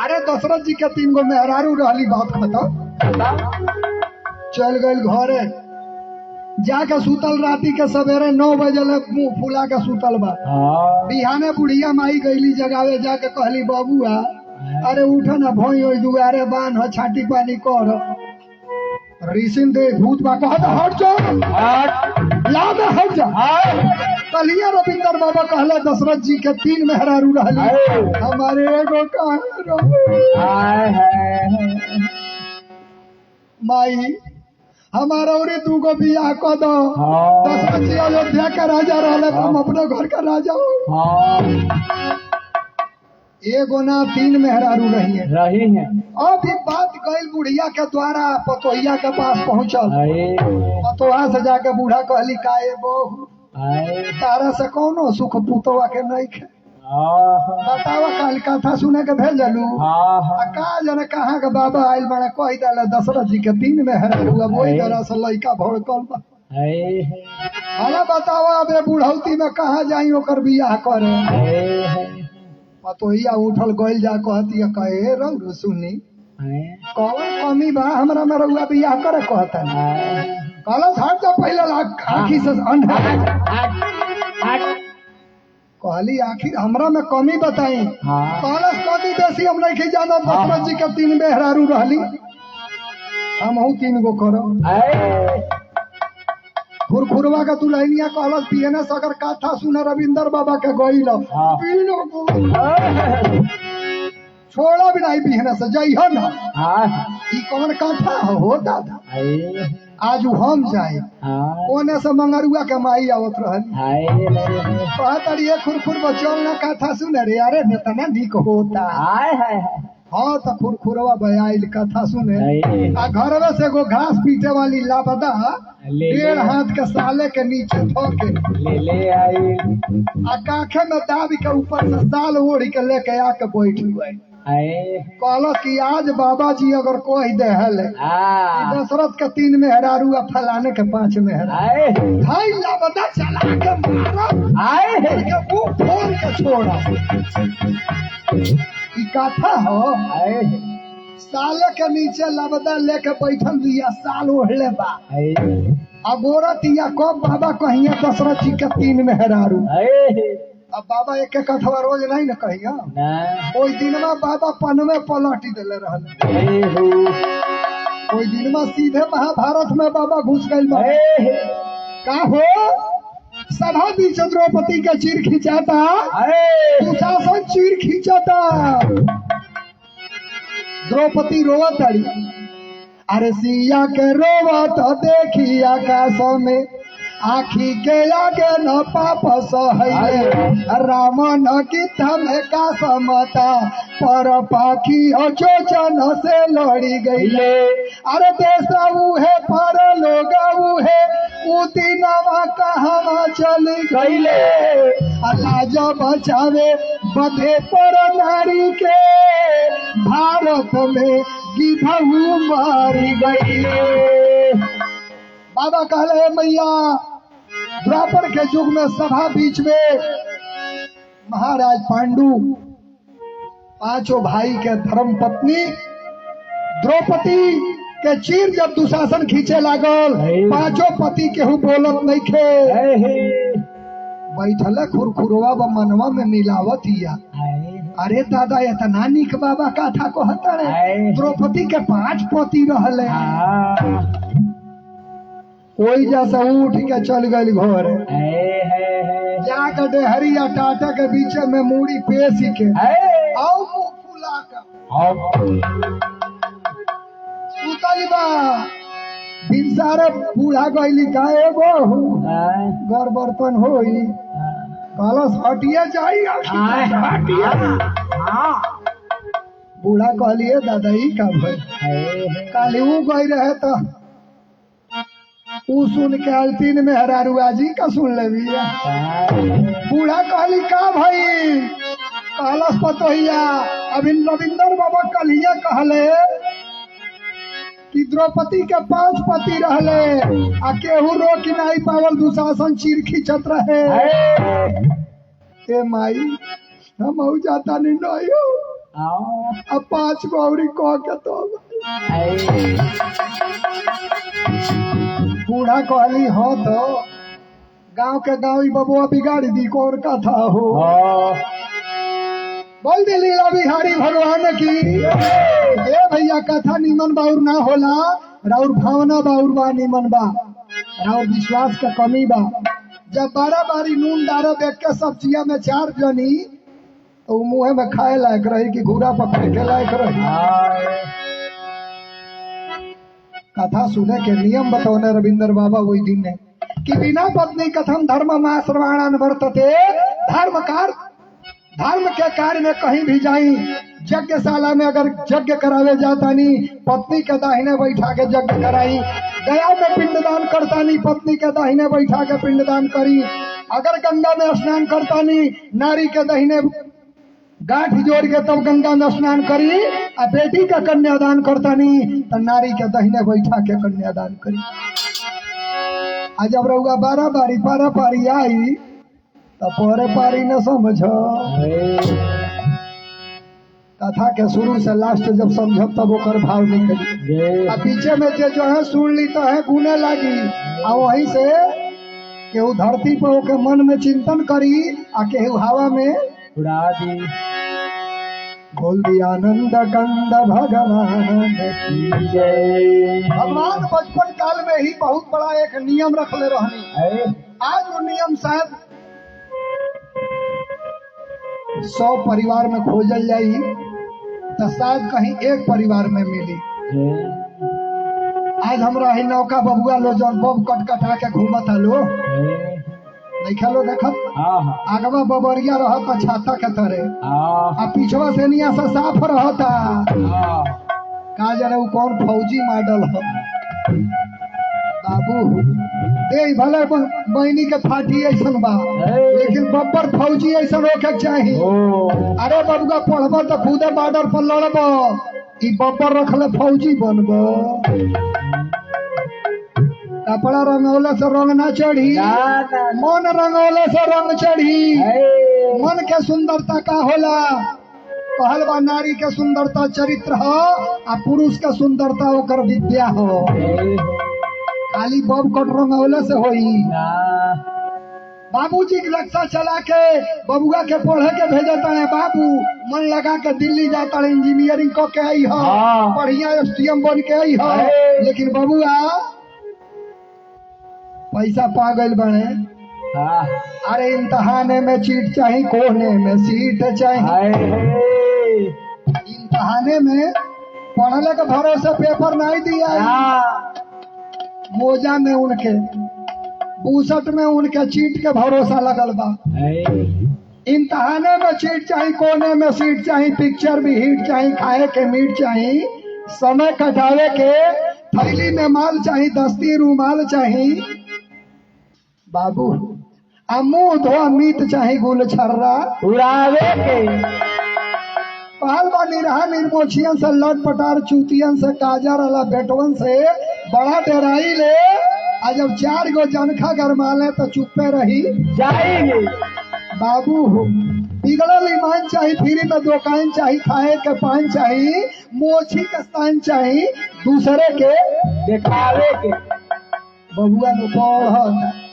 अरे दशरथ जी के 3 गो मेहरारू रहली बात खत्म चल गई घरे जाके सुतल राती के सवेरे 9 बजे मुंह फुला के सुतल बा बिहाने बुढ़िया माई गईली जगावे जाके कहली बाबुआ अरे उठो ना भोई ओई दुआरे बान हो छाटी पानी कर ऋषिन दे भूत बा कहत हट जा याद हट जा कलिया रविंदर बाबा कहले दशरथ जी के 3 मेहरारू रहली हमारे एगो माई हमारा और 2 गो बियाह क दो दशरथ जी अयोध्या के राजा रहले हम अपने घर का राजा हो एगो ना 3 मेहरारू रही है अब ये बात गई बुढ़िया के द्वारा पतोहिया के पास पहुंचल पतोहा से जाके बूढ़ा कहली काए बहू तारा से कौनो सुख पुतवा के नहीं खे बतावा कल कथा सुने के भेज जलू का जने कहाँ के बाबा आयल बड़ा कह दिला दशरथ जी के 3 मेहरारू अब वही तरह से लड़का भड़कल बा हला बतावा अब बुढ़ौती में कहाँ जाई ओकर बियाह करे पतोहिया उठल गइल जा कहती कहे रौ सुनी कौन कमी बा हमरा में रउआ बियाह करे कहता कहलस हट जा पहले आँखी से अंधा कहली आखिर हमरा में कमी बताई कहलस कमी बेसी हम नहीं जाना दशरथ जी के 3 मेहरारू रहली हम 3 गो करो खुरखुरवा का दुल्हनिया कहलस पियने से अगर कथा सुने रविंदर बाबा के गईल छोड़ा भी नहीं पियने से जइह ना ई कौन कथा हो दादा आज हम जाए कोने से मंगरुआ के माई आवत रहल कहत खुरखुर बचल ना कथा सुने रे अरे नेतना निक होता हाँ तो खुरखुरवा बयाइल कथा सुने आ घरवे से एगो घास पीटे वाली लापता 1.5 हाथ के साले के नीचे ठोके ले आई आ काखे में दाबी के ऊपर से साल ओढ़ के लेके आके बैठ गए कहलो कि आज बाबा जी अगर कोई दे दशरथ के 3 मेहरारू आ फलाने के 5 मेहरारू भाई लापता चला के मारो के मुंह फोड़ के छोड़ा कथा हो साल के नीचे लबदा लेके बैठल दिया साल ओढ़ले बा अगोरतिया कब बाबा कहिए दशरथ जी के 3 मेहरारू अब बाबा एक कथवा रोज नहीं न कहिया कोई दिन में बाबा पनवे पलटी दिले रहल कोई दिन में सीधे महाभारत में बाबा घुस गइल बा का हो सभा बीच द्रौपदी का चीर खिंचाता दुशासन चीर खींचाता द्रौपदी रोवत अड़ी अरे सिया के रोवत देखी आकाश में आखी के आगे न पाप सहैले राम न गीत में का समता पर पाखी जो जन से लड़ी गईले अरे देश है पर लोग है उदिनवा कहवा चली गईले लाज बचावे बधे पर नारी के भारत में गिधऊ मारी गईले बाबा कहले मैया द्वापर के युग में सभा बीच में महाराज पांडु पांचों भाई के धर्म पत्नी द्रौपदी के चीर जब दुशासन खींचे लागल, पांचों पति केहू बोलत नहीं खे, बैठल खुरखुरवा व मनवा में मिलावत हिया। अरे दादा इतना निक बाबा कथा को हतड़े, द्रौपदी के 5 पति रहले। कोई जैसा उठ के चल गई घर, जाकर डेहरिया टाटा के बीच में मूड़ी पेश के आओ मुंह फुला दिन सारे बूढ़ा गईली काहे बहू घर बर्तन होई कलश हटिया जाई हटिया। बूढ़ा कहलिए दादा ई का भाई काली ऊ गई रहे तो ऊ सुन के अलतीन में हरारुआ जी का सुन ले भैया। बूढ़ा कहली का भाई कहलस पतोहिया अभी रविंदर बाबा कलिया कहले कि द्रौपदी के 5 पति रहले आ केहू रोक नहीं पावल, दुशासन चीर खींचत रहे। ए माई हम हो जाता नहीं अब 5 गौरी कह के तो बूढ़ा कहली हो तो गांव के गाँव बबुआ बिगाड़ी दी कौन कथा हो। बोल दी लीला बिहारी भगवान की ए भैया कथा निमन बाउर ना होला, राउर भावना बाउर बा निमन बा, राउर विश्वास का कमी बा। जब 12 बारी नून डारा देख के सब्जिया में 4 जनी तो मुँह में खाए लायक रही कि घूरा पकड़ के लायक रही। कथा सुने के नियम बतौने रविंदर बाबा वही दिन ने कि बिना पत्नी कथम धर्म माश्रवाणान वर्तते, धर्म के कार्य में कहीं भी जाई, यज्ञशाला में अगर यज्ञ करावे जाता नहीं पत्नी के दाहिने बैठा के यज्ञ कराई, गया में पिंडदान करता नहीं पत्नी के दाहिने बैठा के पिंडदान करी, अगर गंगा में स्नान करता नहीं नारी के दाहिने गांठ जोड़ के तब गंगा में स्नान करी, आ बेटी का कन्यादान करता नहीं तो नारी के दाहिने बैठा के कन्यादान करी। आज जब रहुआ 12 बारी पारा पारी आई तो परे पारी न समझ। कथा के शुरू से लास्ट जब समझ तब ओकर भाव निकली, आ पीछे में जो है सुन ली तो है गुने लगी, आ वहीं से केहू धरती पर ओके मन में चिंतन करी आ केहू हवा में उड़ा दी। बोल दी आनंद कंद भगवान की जय। भगवान बचपन काल में ही बहुत बड़ा एक नियम रख ले रहनी। आज वो नियम शायद 100 परिवार में खोजल जाई तो शायद कहीं एक परिवार में मिली। आज हमरा ही नौका बबुआ लो जौन बब कट कटा के घूमत लो नहीं खेलो देखत आगवा बबरिया रहत छाता के तरे आ पीछवा से निया से साफ रहता का जाने वो कौन फौजी मॉडल हो बाबू ए भले बहनी के फाटी ऐसन बा लेकिन बब्बर फौजी ऐसन होके चाहिए। अरे बबुआ पढ़ब तो खुदे बॉर्डर पर लड़ब, ई बब्बर रखले फौजी बनब। कपड़ा रंगौले से रंग ना चढ़ी, मन रंगौले से रंग चढ़ी। मन के सुंदरता का होला कहल बा नारी के सुंदरता चरित्र हो आ पुरुष के सुंदरता ओकर विद्या हो। खाली बब कट रंगौले से होई। बाबूजी की रक्षा चला के बबुआ के पढ़े के भेजता है, बाबू मन लगा के दिल्ली जाता है इंजीनियरिंग को के आई हो, बढ़िया STM बन के आई हो, लेकिन बबुआ पैसा पा गई बने। अरे इम्तहाने में चीट चाहिए, कोने में सीट चाहिए। इम्तहाने में पढ़ने के भरोसे पेपर नहीं दिया, मोजा में उनके बूसट में उनके चीट के भरोसा लगल बा। इम्तहाने में चीट चाहिए, कोने में सीट चाहिए, पिक्चर भी हिट चाहिए, खाए के मीट चाहिए, समय कटावे के थैली में माल चाहिए, दस्ती रूमाल चाहिए। बाबू आ मुंह धोआ मीत चाहिए, गुल छर्रा उड़ावे के। पहल बा निरहा निर्मोछियन से लट पटार चूतियन से काजर अला बेटवन से बड़ा डेराई ले आ जब 4 गो जनखा गरमाले तो चुप्पे रही जाएगी। बाबू हो बिगड़ल ईमान चाहिए, फ्री में दुकान चाहिए, खाए के पान चाहिए, मोची के स्थान चाहिए, दूसरे के दिखावे के। बबुआ ने पढ़त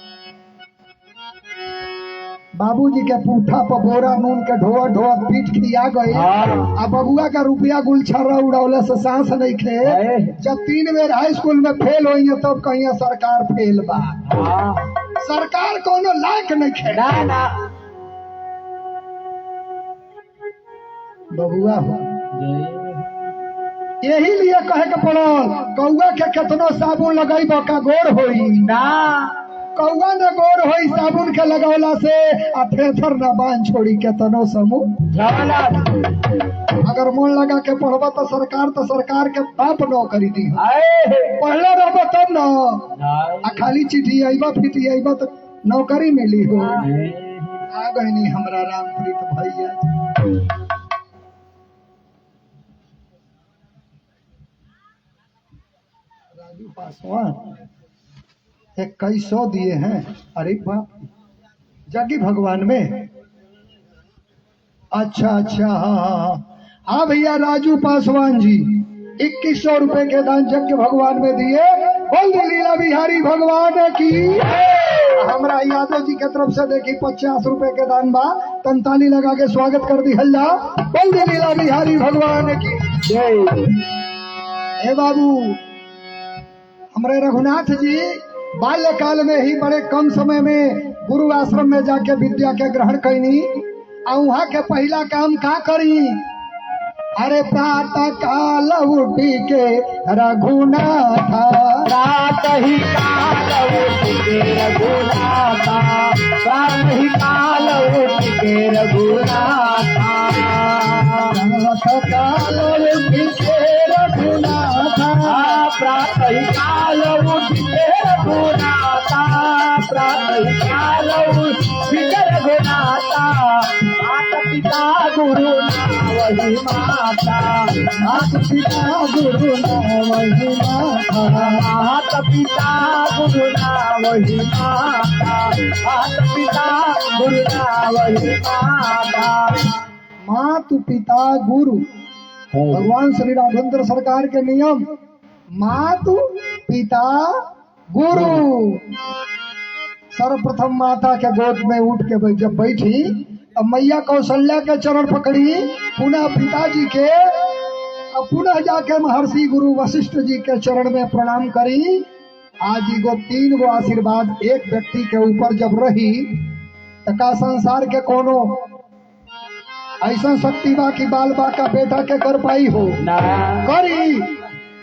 बाबूजी के पूठा पर बोरा नून के ढोआ ढोआ पीठ खिया गए। हाँ। आ बबुआ का रुपया गुलछर्रा उड़ौले से सांस नहीं खे। है। जब 3 बेर हाई स्कूल में फेल हुई है तब कहीं सरकार फेल बा। हाँ। सरकार कोनो लायक नहीं खे। ना ना। बबुआ हो यही लिए कहे के पड़ल कौआ के केतनो साबुन लगाई का गोर होई ना। कौआ न गोर होई साबुन के लगौला से आ थेथर न बांध छोड़ी केतनो समूह। ना। अगर मन लगा के पढ़बा तो सरकार के बाप नौकरी दी आए। पढ़ले रहबा तब न ना। आ खाली चिट्ठी आईबा फिटी आईबा तो नौकरी मिली हो। है। आ गई हमरा रामप्रीत भैया राजू पासवान 2100 दिए हैं। अरे बाप जगी भगवान में। अच्छा अच्छा हाँ भैया राजू पासवान जी 2100 रुपए के दान यज्ञ भगवान में दिए। बोल दे लीला बिहारी भगवान की। हमरा यादव जी के तरफ से देखी 50 रुपए के दान बा तंताली लगा के स्वागत कर दी हल्ला। बोल दे लीला बिहारी भगवान की। जय। हे बाबू हमारे रघुनाथ जी बाल्यकाल में ही बड़े कम समय में गुरु आश्रम में जाके विद्या के ग्रहण कैनी। आ वहाँ के पहला काम का करी। अरे प्रातः काल उठी के रघुनाथ रात ही काल उठ के रघुनाथा। रात ही काल उठ के रघुनाथा। प्रातः काल उठी के रघुनाथ प्रातः ही काल उठ के रघुनाथा। प्रातः ही काल उठ के रघुनाथा। माता पिता गुरु वही माता। माता पिता गुरु वही माता। माता पिता गुरु वही माता। माता पिता गुरु वही माता। मातु पिता गुरु भगवान श्री राघवेंद्र सरकार के नियम मातु पिता गुरु। सर्वप्रथम माता के गोद में उठ के जब बैठी अब मैया कौशल्या के चरण पकड़ी। पुनः पिताजी के अब पुनः जाके महर्षि गुरु वशिष्ठ जी के चरण में प्रणाम करी। आज गो 3 गो आशीर्वाद एक व्यक्ति के ऊपर जब रही तो का संसार के कोनो ऐसा शक्ति बा कि बाल बा का बेटा के कर पाई हो ना। करी।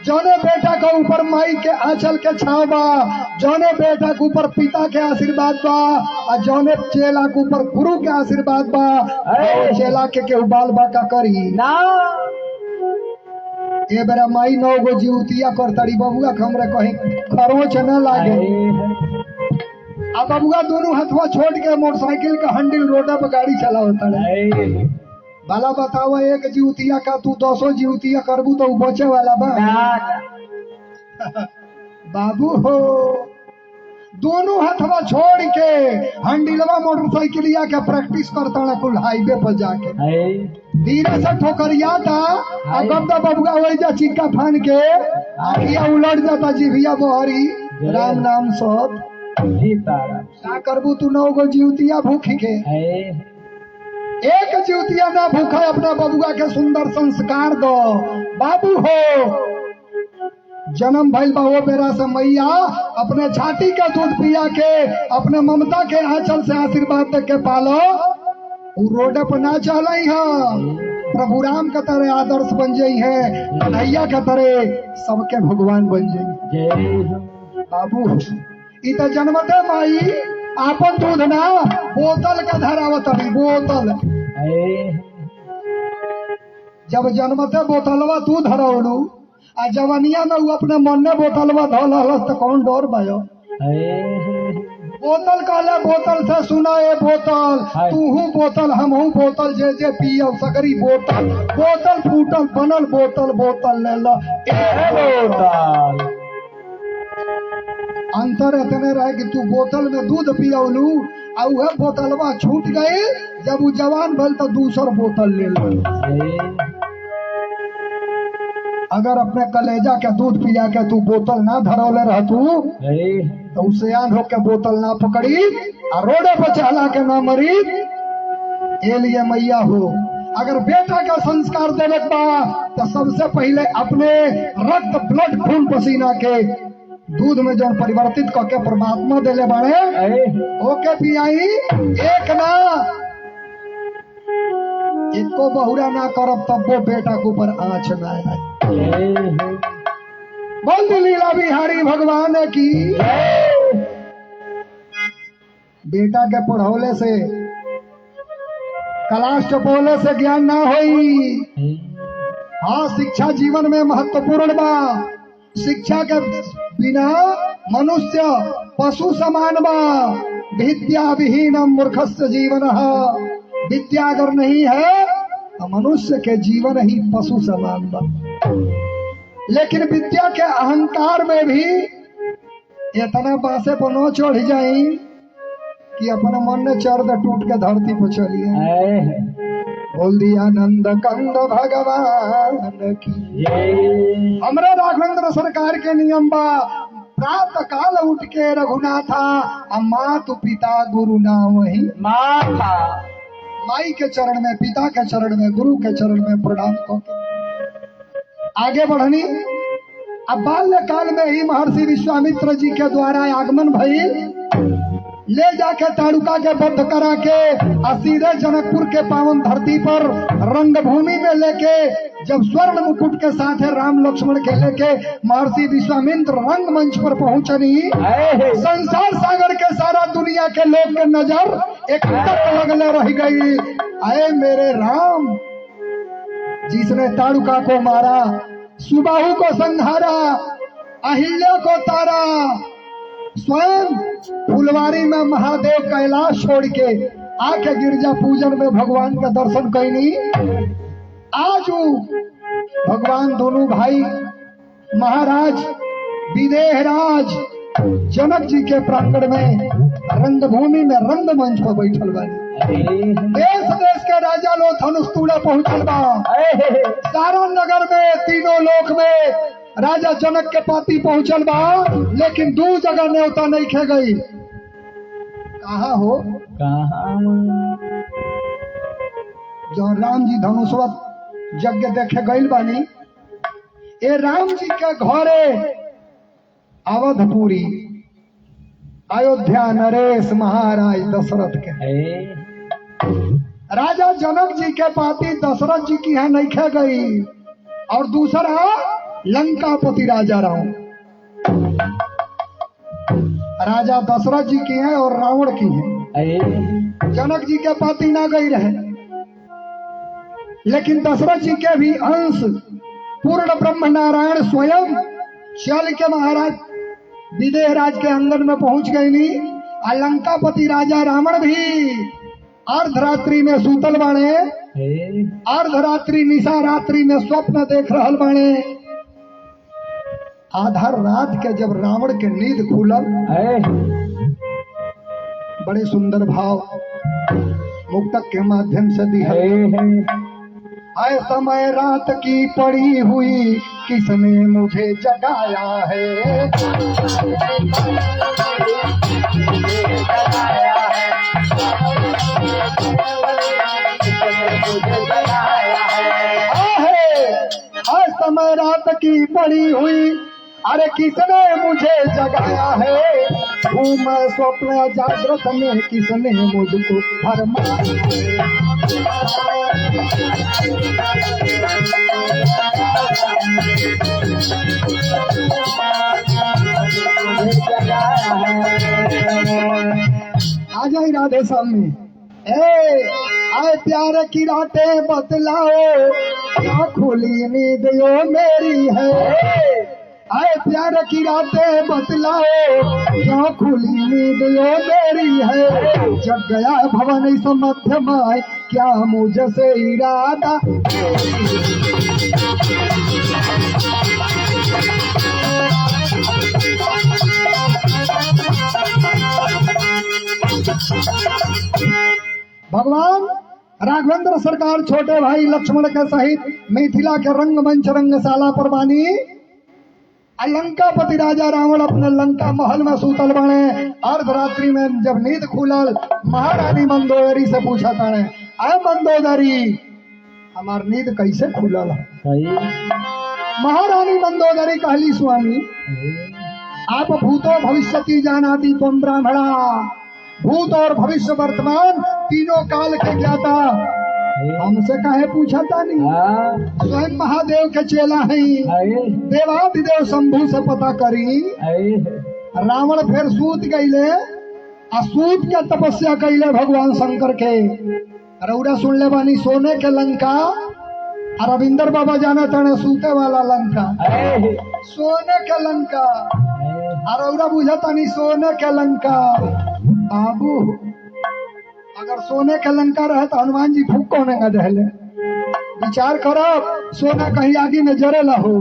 जौने बेटा के ऊपर माई के आंचल के छाव बा, जौने बेटा के ऊपर पिता के आशीर्वाद बा, और जौने चेला के ऊपर गुरु के आशीर्वाद बा, और चेला के केहू बाल बा का करी ना। ए बेरा माई 9 गो जीवतिया कर तड़ी बबुआ के हमरे कहीं खरोच न लागे। अब बबुआ दोनों हथवा छोड़ के मोटरसाइकिल का हैंडल रोड पर गाड़ी चलावता है। भला बताओ एक जीवतिया का तू 200 जीवतिया करबू तो बचे वाला बा। बाबू हो दोनों हथवा छोड़ के हंडिलवा मोटरसाइकिलिया के प्रैक्टिस करता ना कुल हाईवे पर जाके धीरे से ठोकरिया था। अब तो बबुआ वही जा चिक्का फान के आखिया उलट जाता जीभिया बहरी राम नाम सोत। क्या करबू तू 9 गो जीवतिया भूख के एक जीवतिया ना भूखा अपना बबुआ के सुंदर संस्कार दो। बाबू हो जन्म भइल बा वो बेरा से मैया अपने छाती का दूध पिया के अपने ममता के आंचल से आशीर्वाद दे के पालो। वो रोड पर ना चल प्रभु राम के तरह आदर्श बन जाई है, कन्हैया के तरह सबके भगवान बन जाई। बाबू इ तो जन्मते माई आपन दूध ना बोतल के धरावत अभी बोतल। जब जन्मते बोतलवा तू धरौलू आ जवनिया में वो अपने मन में बोतलवा धल तो कौन डर भयो। बोतल कहले बोतल से सुना ए बोतल तूहू बोतल हमहू बोतल जे पियो सगरी बोतल। बोतल फूटल बनल बोतल बोतल ले लो ए बोतल। अंतर इतने रहे कि तू बोतल में दूध पियलू और वह बोतलवा छूट गई, जब वो जवान भल तो दूसर बोतल ले लो। अगर अपने कलेजा के दूध पिया के तू बोतल ना धरौले रह तू तो उसे आन होके बोतल ना पकड़ी और रोडे पर चला के ना मरी। ये लिए मैया हो, अगर बेटा का संस्कार देने बा तो सबसे पहले अपने रक्त ब्लड खून पसीना के दूध में जो परिवर्तित करके परमात्मा देले बाड़े ओके पियाई। एक ना एको बहुरा ना करब तब वो बेटा के ऊपर आँच ना आए। बोल दी लीला बिहारी भगवान की। बेटा के पढ़ौले से क्लास टपोले से ज्ञान ना होई। हाँ, शिक्षा जीवन में महत्वपूर्ण बा। शिक्षा के बिना मनुष्य पशु समान बा। विद्या विहीनम मूर्खस्य जीवन। विद्या अगर नहीं है तो मनुष्य के जीवन ही पशु समान बा। लेकिन विद्या के अहंकार में भी इतना बासे पर न चढ़ जाई कि अपना मन ने चढ़ दे टूट के धरती पर चलिए। बोल दिया नंद कंद भगवान की। हमरा राघवेंद्र सरकार के नियम बा, प्रातः काल उठ के रघुनाथा मातु पिता गुरु नाम ही माता। माई के चरण में, पिता के चरण में, गुरु के चरण में प्रणाम करके आगे बढ़नी। अब बाल्यकाल में ही महर्षि विश्वामित्र जी के द्वारा आगमन भई। ले जाके ताड़ुका के बद्ध करा के सीधे जनकपुर के पावन धरती पर रंगभूमि में लेके जब स्वर्ण मुकुट के साथ राम लक्ष्मण के लेके महर्षि विश्वामित्र रंग मंच पर पहुंचनी, संसार सागर के सारा दुनिया के लोग के नजर एक तक लगने रह गई। आए मेरे राम, जिसने ताड़ुका को मारा, सुबाहु को संहारा, अहिल्या को तारा, स्वयं फुलवारी में महादेव कैलाश छोड़ के आके गिरजा पूजन में भगवान का दर्शन कैनी। आज भगवान दोनों भाई महाराज विदेहराज जनक जी के प्रांगण में रंगभूमि में रंगमंच पर बैठल बानी। देश देश के राजा लोग धनुष तूड़ा पहुंचल बा। सारा नगर में, तीनों लोक में राजा जनक के पाती पहुंचल बा, लेकिन दू जगह न्योता नहीं खे गई। कहा हो कहा जो राम जी धनुषवत यज्ञ देखे गईल बानी, ए राम जी के घरे अवधपुरी अयोध्या नरेश महाराज दशरथ के राजा जनक जी के पाती दशरथ जी की यहाँ नहीं खे गई। और दूसरा लंकापति राजा राम, राजा दशरथ जी की है और रावण की है। जनक जी के पाती ना गई रहे, लेकिन दशरथ जी के भी अंश पूर्ण ब्रह्म नारायण स्वयं चल के महाराज विदेहराज के आंगन में पहुंच गई नी। लंकापति राजा रावण भी अर्धरात्रि में सूतल बाणे, अर्धरात्रि निशा रात्रि में स्वप्न देख रहल बाणे। आधा रात के जब रावण के नींद खुलल, बड़े सुंदर भाव मुक्तक के माध्यम से दिए। आए समय रात की पड़ी हुई, किसने मुझे जगाया है। आए समय रात की पड़ी हुई, अरे किसने मुझे जगाया है। हूँ मैं स्वप्न जागृत में, किसने मुझको फरमाया। आ जाए राधे सामने। आए प्यार की रातें बतलाओ, क्या खुली नींद यो मेरी है। आए प्यार की रातें बतलाओ, क्या खुली नींद यो मेरी है। जग गया भवन इस मध्य में, क्या मुझसे इरादा। भगवान राघवेंद्र सरकार छोटे भाई लक्ष्मण के सहित मिथिला के रंगमंच रंगशाला पर बानी। लंकापति राजा रावण अपने लंका महल में सूतल बने। अर्धरात्रि में जब नींद खुलल, महारानी मंदोदरी से पूछा ताने, अरे मंदोदरी हमार नींद कैसे खुलल? महारानी मंदोदरी कहली, स्वामी आप भूतो भविष्यति जानाति तुम ब्राह्मणा, भूत और भविष्य वर्तमान तीनों काल के ज्ञाता, हमसे काहे पूछता नहीं? स्वयं महादेव के चेला है, देवादिदेव शंभु से पता करी। रावण फिर सूत गईले, सूत के तपस्या कैले भगवान शंकर के। रउरा सुन ले बानी सोने के लंका, और रविंदर बाबा जाना ताने सूते वाला लंका। सोने के लंका और रउरा बुझता नहीं सोने के लंका। बाबू अगर सोने के लंका रहे तो हनुमान जी फूक कौन दहले? विचार करो, सोना कहीं आगे में जरेला हो,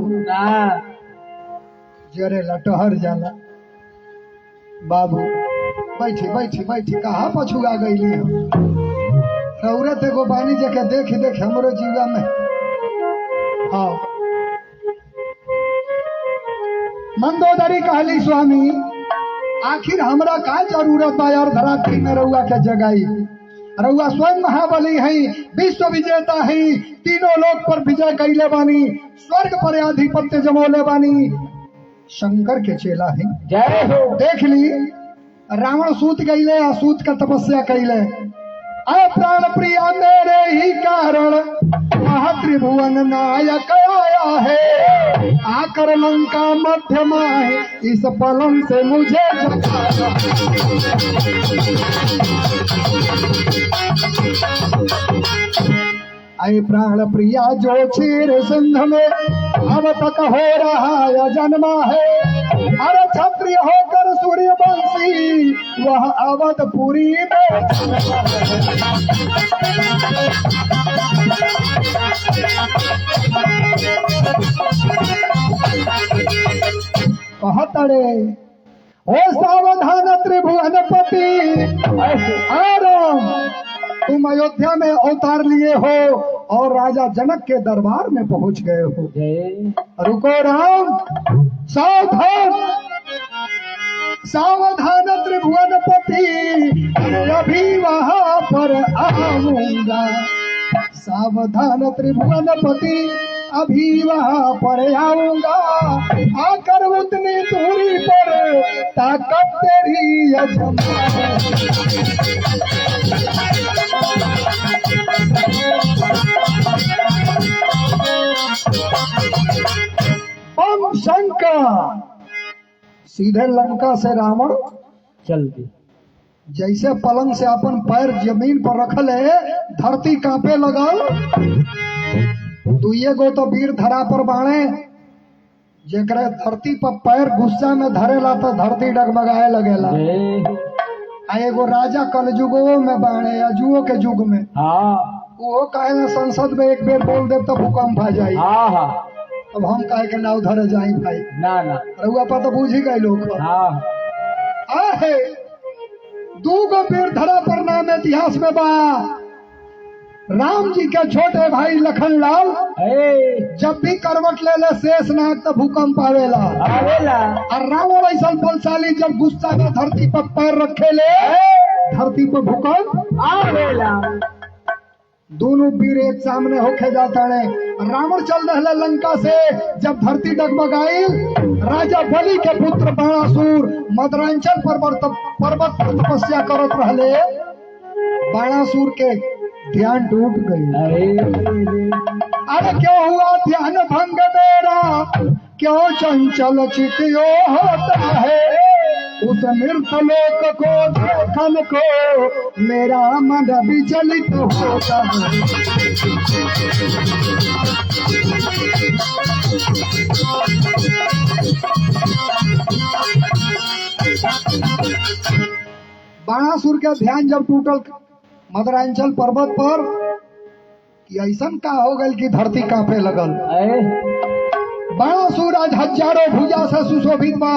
जरेला टहर जाला। बाबू बैठी बैठी बैठी कहा पछुआ गईली रौरत एगो बानी जके देख देख हमरो जीवा में। हाँ मंदोदरी कहली, स्वामी आखिर हमरा का जरूरत बा अर्धरात्रि में रउआ के जगाई? रउआ स्वयं महाबली है, विश्व विजेता है, तीनों लोक पर विजय कैले बानी, स्वर्ग पर आधिपत्य जमोले बानी, शंकर के चेला है। जय हो। देख ली रावण सूत गईले, सूत का तपस्या कैले। प्राण प्रिया मेरे ही कारण महात्रिभुवन नायक आया है, आकर लंका मध्यमा है, इस पलंग से मुझे आए प्राण प्रिया जो क्षीर सिंध में अब तक हो रहा या जन्मा है, अरे क्षत्रिय होकर सूर्यवंशी वह अवधपुरी में। कहतड़े ओ सावधान त्रिभुवनपति, आराम तुम अयोध्या में अवतार लिए हो और राजा जनक के दरबार में पहुंच गए हो। रुको राम, सावधान सावधान त्रिभुवनपति, अभी वहां पर आऊंगा। सावधान त्रिभुवनपति, अभी वहां पर आऊंगा, आकर उतनी दूरी पर ताकत तेरी अजमा। बम शंकर सीधे लंका से रावण चल दी। जैसे पलंग से अपन पैर जमीन पर रखल है, धरती कांपे लगल। दुइये गो तो वीर धरा पर बाणे, जेकरे धरती पर पैर गुस्सा में धरेला तो धरती डगमगाए लगेला। आ एगो राजा कलयुगो में बाणे, अजुओ के युग में। वो कहे संसद में एक बेर बोल दे तो भूकंप आ जाये। अब हम कहे के ना उधर जाई भाई, ना ना रउआ पर तो बूझ ही गए लोग। आहे दूगो वीर धरा पर नाम इतिहास में बा। राम जी के छोटे भाई लखन लाल जब भी करवट ले ले शेषनाग तो भूकंप आवेला। और रावण ऐसा बलशाली जब गुस्सा में धरती पर पैर रखे ले, धरती पर भूकंप आवेला। दोनों वीर एक सामने होके जाता है। रावण चल रहे लंका से, जब धरती डगमगाई, राजा बलि के पुत्र बाणासुर मदरांचल पर्वत पर तपस्या करत रहले। बाणासुर के ध्यान टूट गई। अरे क्यों हुआ ध्यान भंग मेरा, क्यों चंचल चित्तो होता है, उस मृत लोक को देखन को मेरा मन विचलित होता है। बाणासुर का ध्यान जब टूटल मदरांचल पर्वत पर, कि ऐसा का हो गल कि धरती कांपे लगल। बाणासुर आज हजारों भुजा से सुशोभित बा,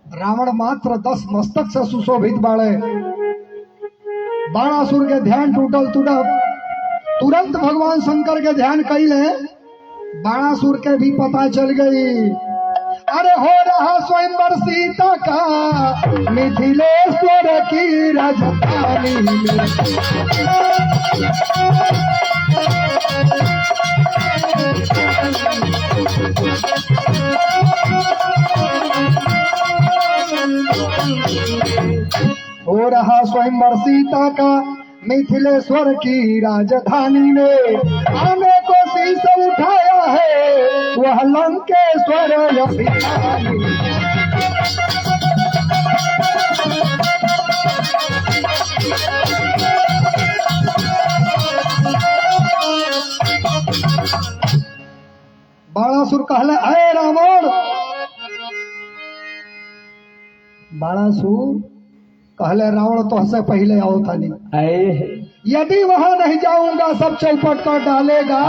रावण मात्र 10 मस्तक से सुशोभित बाड़े। बाणासुर के ध्यान टूटल तुरंत भगवान शंकर के ध्यान कैले बाणासुर के भी पता चल गई। अरे हो रहा स्वयंवर सीता का मिथिलेश्वर की राजधानी में। हो रहा स्वयंवर सीता का मिथिलेश्वर की राजधानी में। आने को शीश उठाया है वह लंकेश्वर अभिमानी। बाणासुर कहले अरे रावण। बाणासुर कहले रावण तो हसे पहले आओ था नहीं। यदि वहां नहीं जाऊंगा सब चौपट कर डालेगा।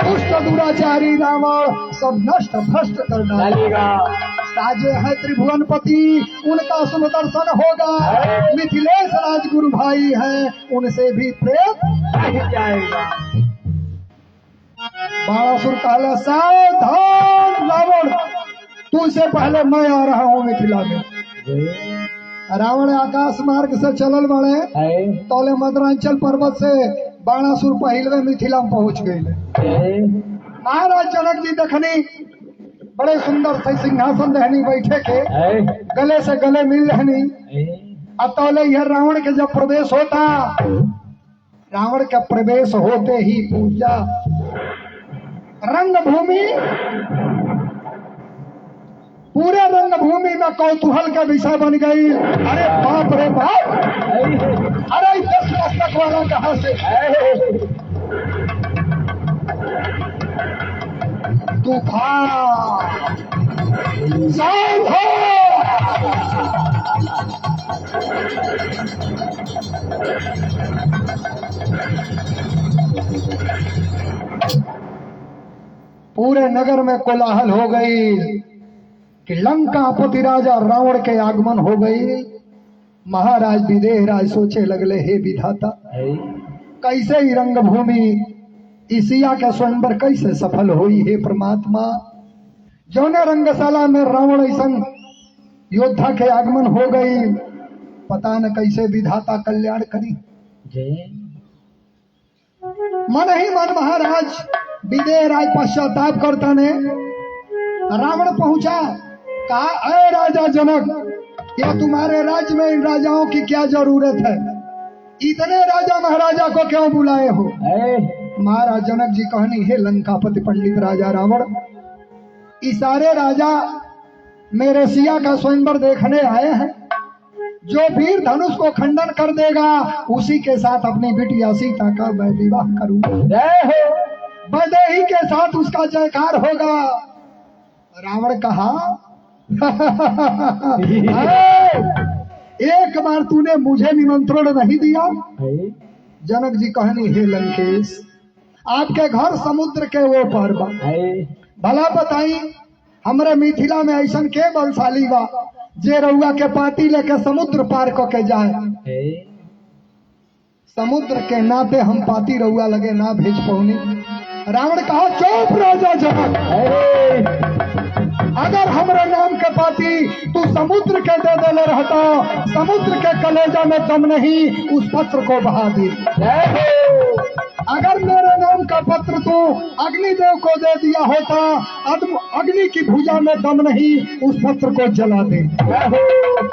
दुष्ट दुराचारी रावण सब नष्ट भ्रष्ट कर डालेगा। साजे है त्रिभुवनपति उनका सुदर्शन होगा। मिथिलेश राजगुरु भाई है उनसे भी प्रेम नहीं जाएगा। बाणासुर कहले सावधान रावण तुझसे पहले मैं आ रहा हूँ मिथिला में। रावण आकाश मार्ग से चलल बड़े तौले मदरांचल पर्वत से बाणासुर पहले मिथिला में पहुंच गए। महाराज जनक जी देखनी बड़े सुंदर से सिंहासन रहनी बैठे के गले से गले मिल रहनी। अब तौले यह रावण के जब प्रवेश होता रावण का प्रवेश होते ही पूजा रंगभूमि पूरे रंगभूमि में कौतूहल का विषय बन गई। अरे बाप रे बाप। अरे 10 मस्तक वाला कहां से तूफान पूरे नगर में कोलाहल हो गई कि लंकापति राजा रावण के आगमन हो गई। महाराज विदेह राज सोचे लगले हे विधाता कैसे ही रंगभूमि इसिया के स्वयंवर कैसे सफल हुई। हे परमात्मा जौने रंगशाला में रावण ऐसा योद्धा के आगमन हो गई पता न कैसे विधाता कल्याण करी। मन ही मन महाराज विदेह राज पश्चाताप करता ने रावण पहुंचा कहा अरे राजा जनक या तुम्हारे राज्य में इन राजाओं की क्या जरूरत है। इतने राजा महाराजा को क्यों बुलाए हो। महाराज जनक जी कहनी है लंकापति पंडित राजा रावण ये सारे राजा मेरे सिया का स्वयंवर देखने आए हैं। जो वीर धनुष को खंडन कर देगा उसी के साथ अपनी बिटिया सीता का मैं विवाह करूंगा। वैदेही के साथ उसका जयकार होगा। रावण कहा एक बार तूने मुझे निमंत्रण नहीं दिया। जनक जी कहनी हे लंकेश आपके घर समुद्र के वो पार बा भला बताई हमरे मिथिला में ऐसा के बलशाली बा जे रउआ के पाती लेके समुद्र पार को के जाए। समुद्र के नाते हम पाती रउआ लगे ना भेज पौनी। रावण कहा चुप राजा जनक अगर हमारे नाम के पाती तू समुद्र के दे देले रहता समुद्र के कलेजा में दम नहीं उस पत्र को बहा दी। अगर मेरे नाम का पत्र तू अग्निदेव को दे दिया होता अग्नि की भुजा में दम नहीं उस पत्र को जला दे।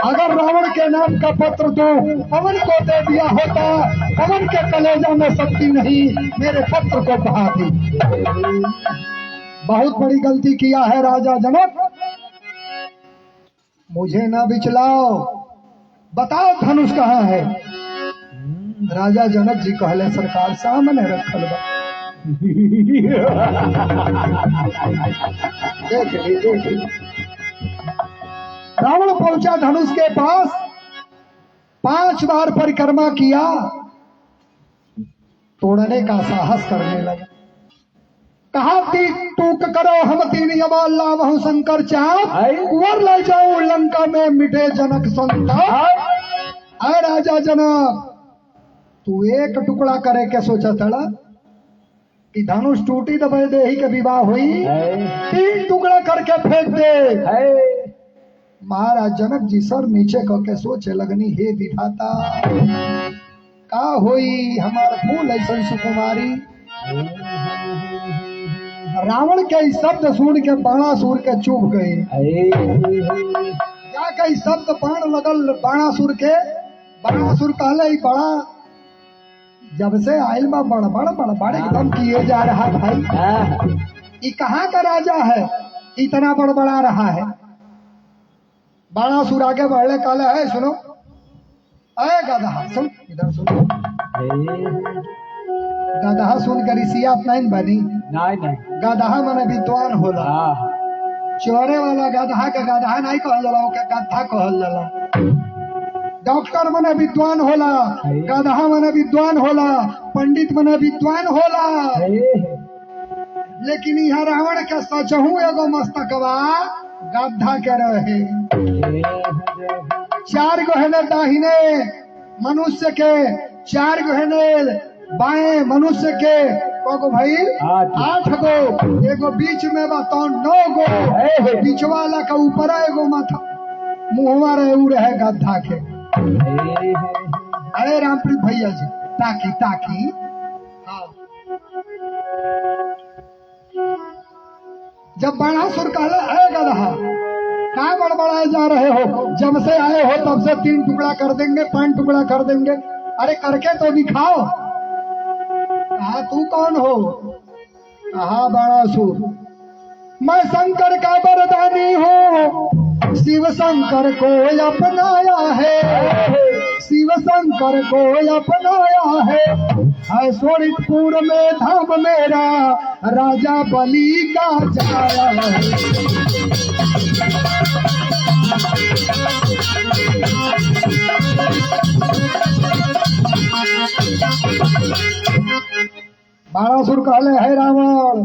अगर रावण के नाम का पत्र तू पवन को दे दिया होता पवन के कलेजा में शक्ति नहीं मेरे पत्र को बहा दी। बहुत बड़ी गलती किया है राजा जनक मुझे ना बिचलाओ बताओ धनुष कहाँ है। राजा जनक जी कहले सरकार सामने रखल बा। देख ली। रावण पहुंचा धनुष के पास 5 बार परिक्रमा किया तोड़ने का साहस करने लगा। कहा टूक करो हम तीन यमाल लावहु शंकर चाप कुंवर ले जाऊं लंका में मिटे जनक संताप। आए राजा जनक तू एक टुकड़ा करे के सोचा तड़ा कि धनुष टूटी दबे दे ही के विवाह हुई, 3 टुकड़ा करके फेंक दे। महाराज जनक जी सर नीचे करके सोचे लगनी, हे विधाता का होई हमार फूल ऐसा सुकुमारी। रावण के इस शब्द सुन के बाणासुर के चुभ गए। क्या कई शब्द बाण लगल बाणासुर के। बाणासुर कहले ही बड़ा जब से आयल बा बड़ बड़ बड़ बड़ एकदम किए जा रहा भाई। ये कहाँ का राजा है इतना बड़बड़ा रहा है। बाणासुर आगे बढ़ले कहले है सुनो, अरे गधा सुन इधर सुन। गधा सुनकर इसिया नहीं बनी। गधा मने विद्वान होला। चोरे वाला गधा के गधा नहीं कहल जाला, ओके गधा कहल जाला। डॉक्टर मने विद्वान होला, गधा मने विद्वान होला, पंडित मने विद्वान होला। लेकिन यहाँ रावण के सचहू एगो मस्तकवा गधा के रहे। 4 गहने दाहिने मनुष्य के, 4 गहने बाएं मनुष्य के। को भाई 8 गो, एगो बीच में बा तो 9 गो, बीच वाला का ऊपर एगो माथा मुहवा रहे उ रहे गधा के। अरे रामप्रीत भैया जी ताकी ताकी। हाँ। जब बाणासुर कहले अरे गधा क्या बड़बड़ाए जा रहे हो, जब से आए हो तब से 3 टुकड़ा कर देंगे, 5 टुकड़ा कर देंगे। अरे करके तो दिखाओ। कहा तू कौन हो। कहा बाणासुर मैं शंकर का वरदानी हूँ, शिव शंकर को अपनाया है, शिव शंकर को अपनाया है सोनितपुर में धाम मेरा राजा बलि का जाया है। बाणासुर कहले है रावण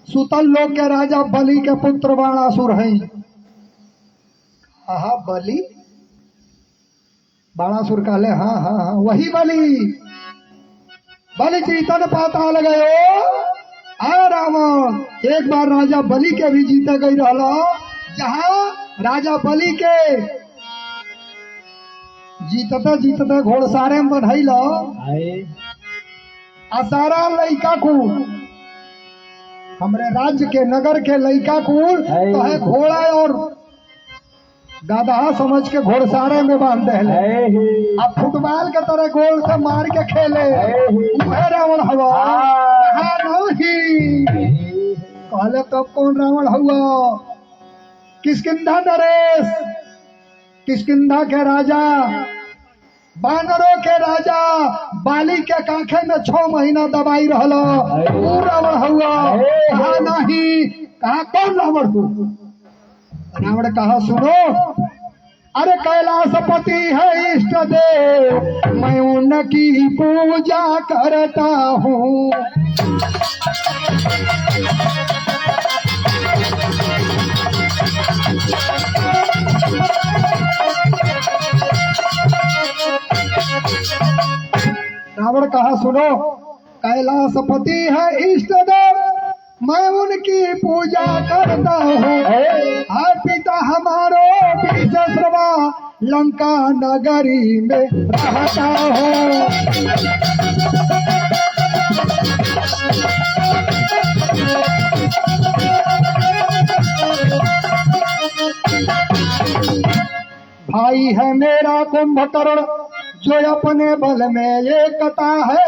सुतल लोक के राजा बलि के पुत्र बाणासुर है। हाँ बलि। बाणासुर कहले हाँ हाँ हाँ वही बलि। बलि जीतन पाताल गयो। आ रावण एक बार राजा बलि के भी जीते गई रहला, जहाँ राजा बलि के जीतते जीतते घोड़सारे में बधैल सारा लइका को हमरे राज्य के नगर के लइका को तो है घोड़ा और गधा समझ के घोड़सारे में बांध दे। अब फुटबॉल के तरह गोल से मार के खेले रावण हवा। नहीं कहले तब कौन रावण हुआ। किष्किंधा नरेश, किष्किंधा के राजा, बानरों के राजा बाली के काखे में 6 महीना दबाई रहलो रावण हुआ। कहा नहीं, कहा कौन रावण तू। रावण कहा सुनो, अरे कैलाशपति है इष्ट देव, मैं उनकी पूजा करता हूँ। रावण कहा सुनो, कैलाशपति है इष्ट देव, मैं उनकी पूजा करता हूँ। पिता हमारो विश्रवा लंका नगरी में रहता हूँ। भाई है मेरा कुंभकर्ण जो अपने बल में एकता है,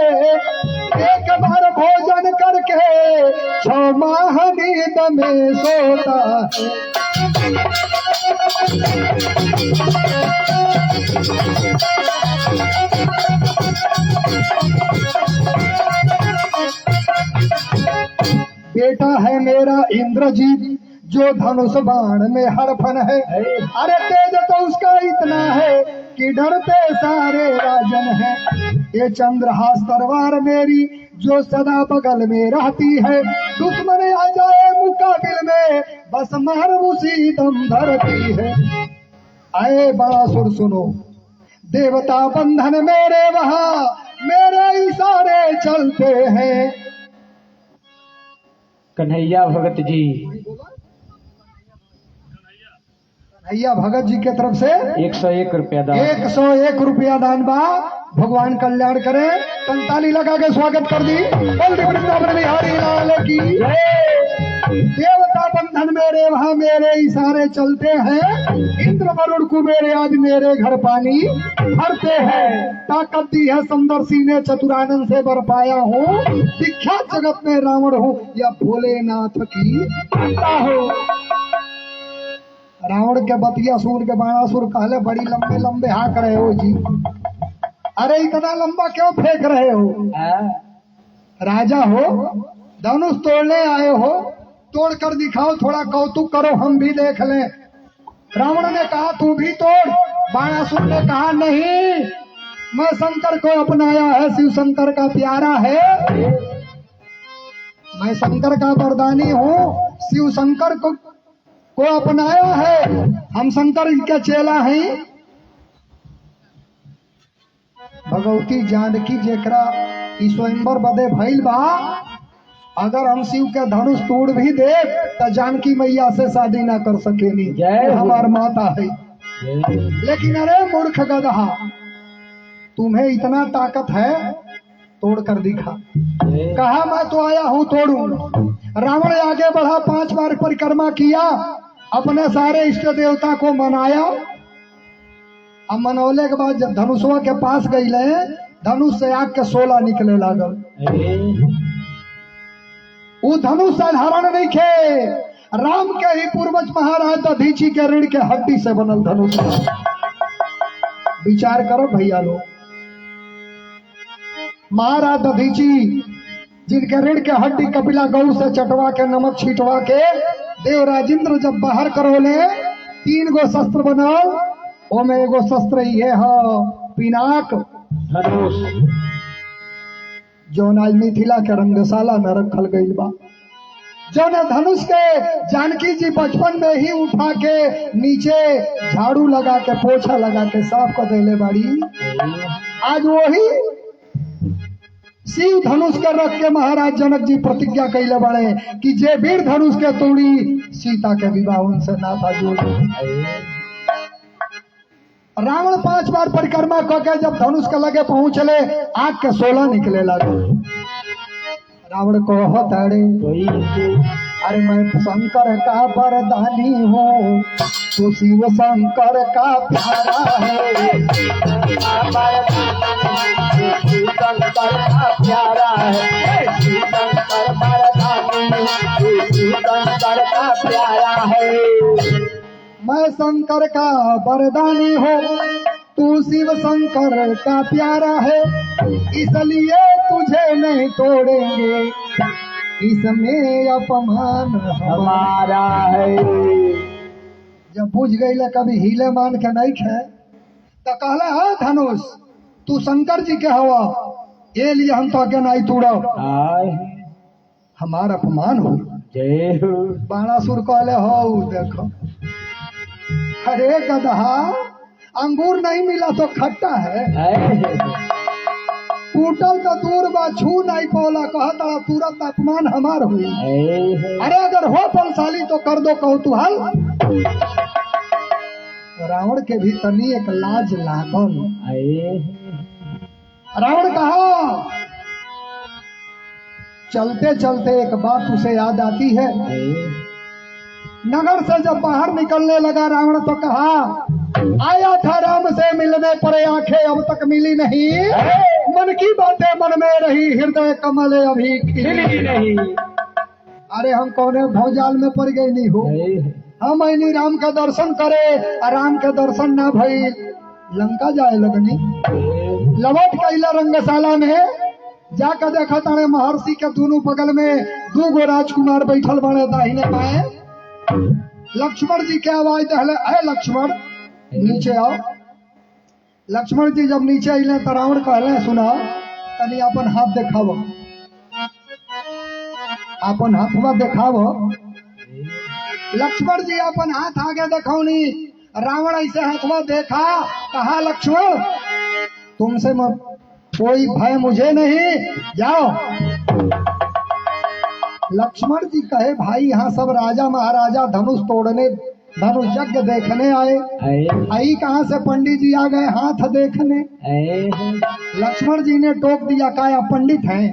एक बार भोजन करके 6 माह नींद में सोता है। बेटा है मेरा इंद्रजीत जो धनुष बाण में हरफन है। अरे तेज तो उसका इतना है कि डरते सारे राजन है। ये चंद्रहास तलवार मेरी जो सदा बगल में रहती है, दुश्मन आ जाए मुकाबिल में बस मार उसी दम धरती है। आए बाणासुर सुनो, देवता बंधन मेरे वहाँ मेरे इशारे चलते हैं। कन्हैया भगत जी भैया भगत जी के तरफ से 101 रुपया दान। 101 रुपया दान बा। भगवान कल्याण करे। ताली लगा के स्वागत कर दी। बोल दी वृंदावन बिहारी लाल की। देवता बंधन मेरे वहाँ मेरे इशारे चलते हैं। इंद्र वरुण कुबेर आज मेरे घर पानी भरते हैं। ताकत दी है समदर्शी ने चतुरानंद से बरपाया हूँ। विख्यात जगत में रावण हूँ या भोलेनाथ की हूँ। रावण के बतिया सुन के बाणासुर कहले बड़ी लंबे लंबे हाँक रहे हो जी। अरे इतना लंबा क्यों फेंक रहे हो? राजा हो, धनुष तोड़ने आए हो, तोड़ कर दिखाओ, थोड़ा कौतुक करो, हम भी देख लें। रावण ने कहा तू भी तोड़। बाणासुर ने कहा नहीं, मैं शंकर को अपनाया है, शिव शंकर का प्यारा है, मैं शंकर का वरदानी हूँ, शिव शंकर को अपनाया है, हम शंकर के चेला हैं। भगवती जानकी जेकरा स्वयंवर बदे भइल बा, अगर हम शिव के धनुष तोड़ भी दे तो जानकी मैया से शादी ना कर सकेनी। हमार माता है। लेकिन अरे मूर्ख गधा, तुम्हें इतना ताकत है, तोड़ कर दिखा। कहा मैं तो आया हूँ तोड़ूं। रावण आगे बढ़ा, 5 बार परिक्रमा किया, अपने सारे इष्ट देवता को मनाया। अब मनौले के बाद जब धनुषवा के पास गईले, धनुष से आग के 16 निकले लागल। वो धनुष साधारण नहीं खे, राम के ही पूर्वज महाराज दधीची के रीढ़ के हड्डी से बनल धनुष। विचार करो भैया लोग, महाराज दधीची जिनके रीढ़ के हड्डी कपिला गौ से चटवा के नमक छीटवा के देवराजेंद्र जब बाहर करोले, 3 गो शस्त्र बनाओ, ओमे एगो शस्त्र ये है पिनाक धनुष, जो आज मिथिला के रंगशाला में रखल गई बा। जो ने धनुष के जानकी जी बचपन में ही उठा के नीचे झाड़ू लगा के पोछा लगा के साफ कर देले बाड़ी। आज वही शिव धनुष के रख के महाराज जनक जी प्रतिज्ञा कैले बड़े कि जे वीर धनुष के तोड़ी सीता के विवाह उनसे नाता जोड़। रावण 5 बार परिक्रमा करके जब धनुष के लगे पहुंचले, आग के 16 निकले लगे। रावण को अरे मैं शंकर का वरदानी हूँ, तो शिव शंकर का प्यारा है, शंकर का प्यारा है, शंकर वरदानी, शंकर का प्यारा है। मैं शंकर का वरदानी हूँ, तू शिव शंकर का प्यारा है, इसलिए तुझे नहीं तोड़ेंगे, इसमें अपमान हमारा है। जब बुझ गई कभी हिले मान के नहीं खे तो कहला है धनुष तू शंकर जी के हवा, ये लिए हम तो आगे नहीं तोड़ो, हमारा अपमान हो। बाणासुर कहले हो देखो, अरे गधा, अंगूर नहीं मिला तो खट्टा है, टूटल तो दूर बा, छू नहीं पौला, कहता तुरंत अपमान हमार हुई। अरे अगर हो बलशाली तो कर दो कौतूहल। रावण के भी तनी एक लाज लागल। रावण कहा, चलते चलते एक बात उसे याद आती है। नगर से जब बाहर निकलने लगा रावण तो कहा, आया था राम से मिलने पर आंखें अब तक मिली नहीं, मन की बातें मन में रही, हृदय कमल अभी खिली नहीं। अरे हम कौने भौजाल में पड़ गई नहीं हो, हम ऐनी राम का दर्शन करे, राम के दर्शन ना भई लंका जाए लगनी। लौट कैला रंगशाला में जाकर देखा ताने महर्षि के दोनों बगल में 2 गो राजकुमार बैठल बड़े दाहिने बाएं। लक्ष्मण जी के आवाज दहले, अरे लक्ष्मण नीचे आओ। लक्ष्मण जी जब नीचे अले तो रावण कहले, सुना तनी अपन हाथ देखाव, अपन हाथवा देखाव। लक्ष्मण जी अपन हाथ आगे देखौनी, रावण ऐसे हाथवा देखा, कहा लक्ष्मण तुमसे मैं कोई भय मुझे नहीं, जाओ। लक्ष्मण जी कहे भाई यहाँ सब राजा महाराजा धनुष तोड़ने, धनुष यज्ञ देखने आए, आई कहाँ से पंडित जी आ गए हाथ देखने। लक्ष्मण जी ने टोक दिया, कहा आप पंडित हैं?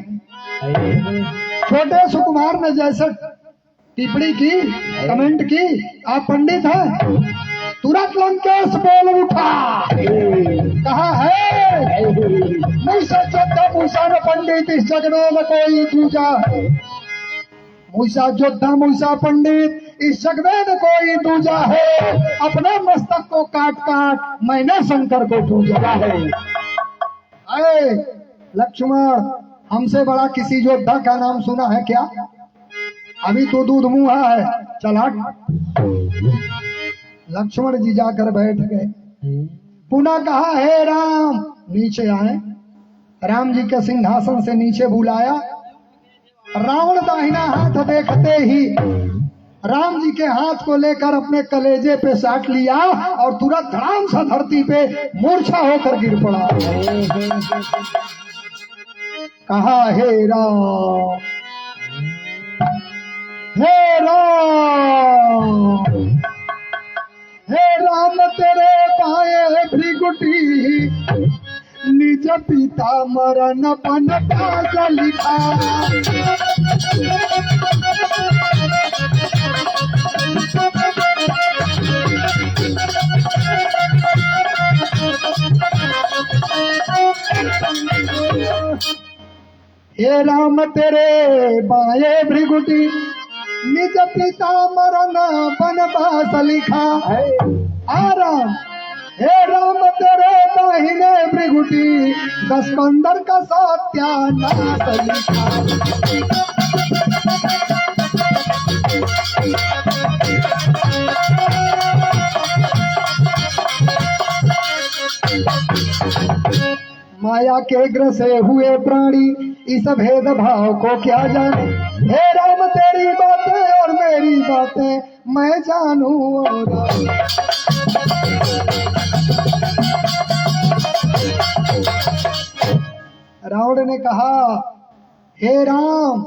छोटे सुकुमार ने जैसे टिप्पणी की, कमेंट की, आप पंडित हैं? तुरंत लंकेश बोल उठा, कहा है मूसा योद्धा मूसा न पंडित, इस जग में न कोई दूजा है। मूसा योद्धा मूसा पंडित, इस जग में न कोई दूजा है। अपने मस्तक को काट काट मैंने शंकर को पूजा है। अरे लक्ष्मण, हमसे बड़ा किसी योद्धा का नाम सुना है क्या? अभी तो दूध मुहा है, चला। लक्ष्मण जी जाकर बैठ गए। पुनः कहा हे राम, नीचे आए। राम जी के सिंहासन से नीचे बुलाया। रावण दाहिना हाथ देखते ही राम जी के हाथ को लेकर अपने कलेजे पे साट लिया और तुरंत धड़ाम सा धरती पे मूर्छा होकर गिर पड़ा। कहा हे राम, हे राम, हे राम तेरे पाए भृगुटी, निज पिता मरण पन पास लिखा। हे राम तेरे बाए भृगुटी, निज पिता मरण बनवास लिखा। आराम, हे राम तेरे दाहिने भृगुटी, दस्कंदर का सत्यानाश लिखा। माया के ग्रह से हुए प्राणी इस भेद भाव को क्या जाने। हे राम तेरी बातें और मेरी बातें मैं जानूं। रावण ने कहा हे राम,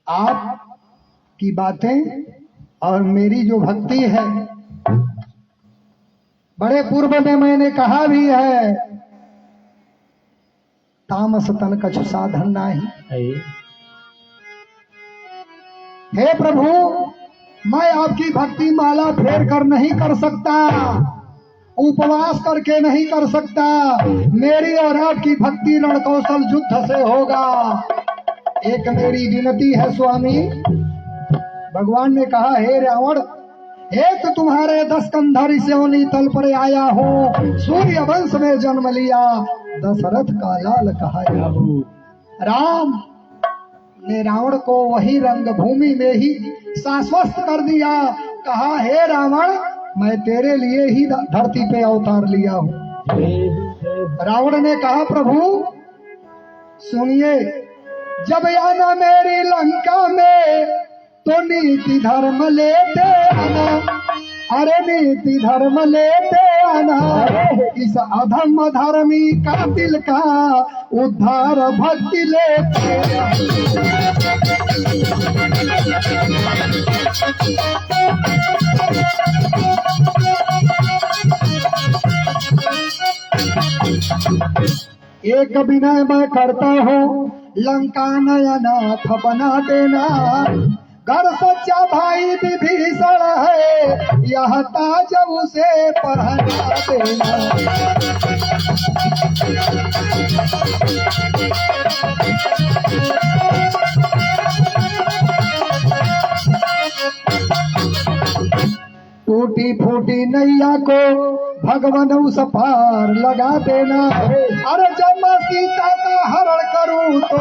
आप की बातें और मेरी जो भक्ति है, बड़े पूर्व में मैंने कहा भी है, तामस तन कछु साधन नाही। हे प्रभु, मैं आपकी भक्ति माला फेर कर नहीं कर सकता, उपवास करके नहीं कर सकता। मेरी और आपकी भक्ति रणकौशल युद्ध से होगा। एक मेरी विनती है स्वामी। भगवान ने कहा हे रावण, एक तुम्हारे 10 कंधर स्योनी तल पर आया हो, सूर्य वंश में जन्म लिया, दशरथ का लाल कहाया हो। राम ने रावण को वही रंग भूमि में ही शाश्वत कर दिया। कहा हे रावण, मैं तेरे लिए ही धरती पे अवतार लिया हूँ। रावण ने कहा प्रभु सुनिए, जब आना मेरी लंका में तो नीति धर्म लेते आना। अरे नीति धर्म लेते आना, इस अधम धर्मी कातिल का उद्धार भक्ति लेते। एक विनय मैं करता हूँ, लंका नयनाथ बना देना। घर सच्चा भाई विभीषण है, यह ताज उसे पहना देना। टूटी फूटी नैया को भगवान उस पार लगा देना। अरे जब मैं सीता का हरण करूं तो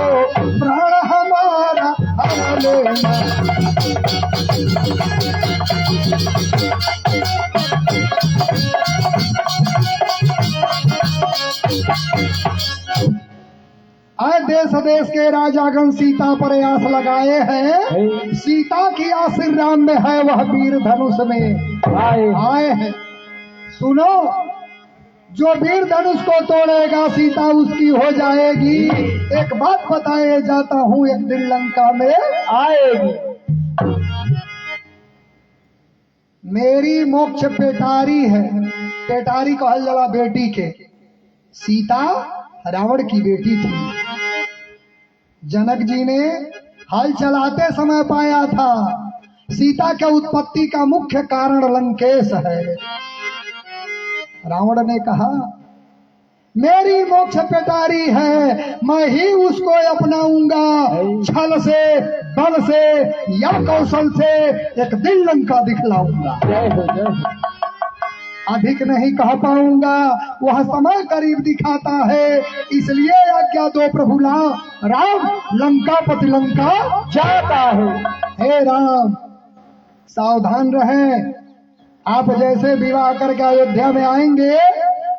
प्राण हमारा हर लेना। आज देश देश के राजागण सीता पर आस लगाए हैं। सीता की आस राम में है, वह वीर धनुष में आए हैं। सुनो, जो वीर धनुष को तोड़ेगा सीता उसकी हो जाएगी। एक बात बताए जाता हूँ, एक दिन लंका में आएगी। मेरी मोक्ष पेटारी है। पेटारी कहल जला बेटी के। सीता रावण की बेटी थी। जनक जी ने हल चलाते समय पाया था सीता के उत्पत्ति का मुख्य कारण लंकेश है। रावण ने कहा मेरी मोक्ष पेटारी है, मैं ही उसको अपनाऊंगा। छल से, बल से या कौशल से एक दिन लंका दिखलाऊंगा। अधिक नहीं कह पाऊंगा, वह समय करीब दिखाता है, इसलिए आज्ञा दो प्रभु राम, लंका पति लंका जाता है। हे राम, सावधान रहें। आप जैसे विवाह करके अयोध्या में आएंगे,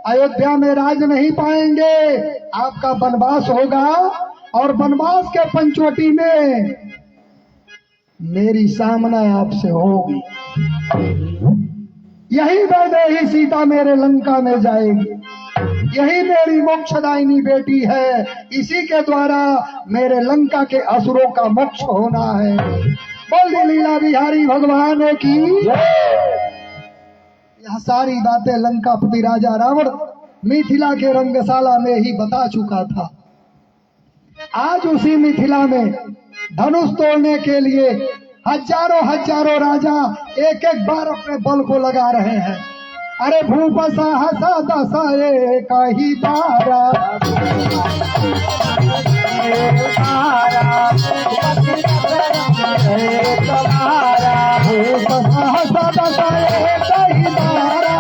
अयोध्या में राज नहीं पाएंगे, आपका वनवास होगा और वनवास के पंचवटी में मेरी सामना आपसे होगी। यही वैदेही सीता मेरे लंका में जाएगी। यही मेरी मोक्षदायिनी बेटी है। इसी के द्वारा मेरे लंका के असुरों का मोक्ष होना है। बोल दी लीला बिहारी भगवान की। यह सारी बातें लंकापति राजा रावण मिथिला के रंगशाला में ही बता चुका था। आज उसी मिथिला में धनुष तोड़ने के लिए हजारों हजारों राजा एक एक बार अपने बल को लगा रहे हैं। अरे भूप सहसा दशा एक ही तारा, भूप सहसा दशा एक ही तारा,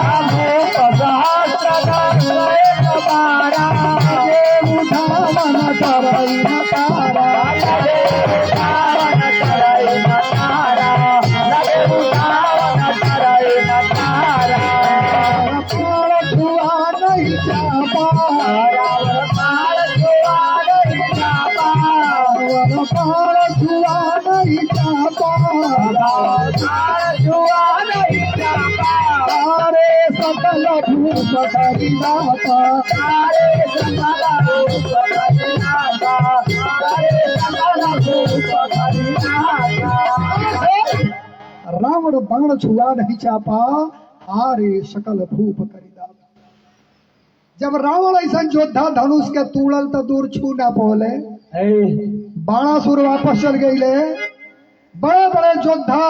उठावन करई न तारा, सकल भूप करिनाथा, रावण बाण छुआ नहीं चापा, हारे सकल भूप करिनाथा। जब रावण ऐसा योद्धा धनुष के तूड़ल तो दूर छू ना बोले, बाणासुर वापस चल गईले। बड़े बड़े योद्धा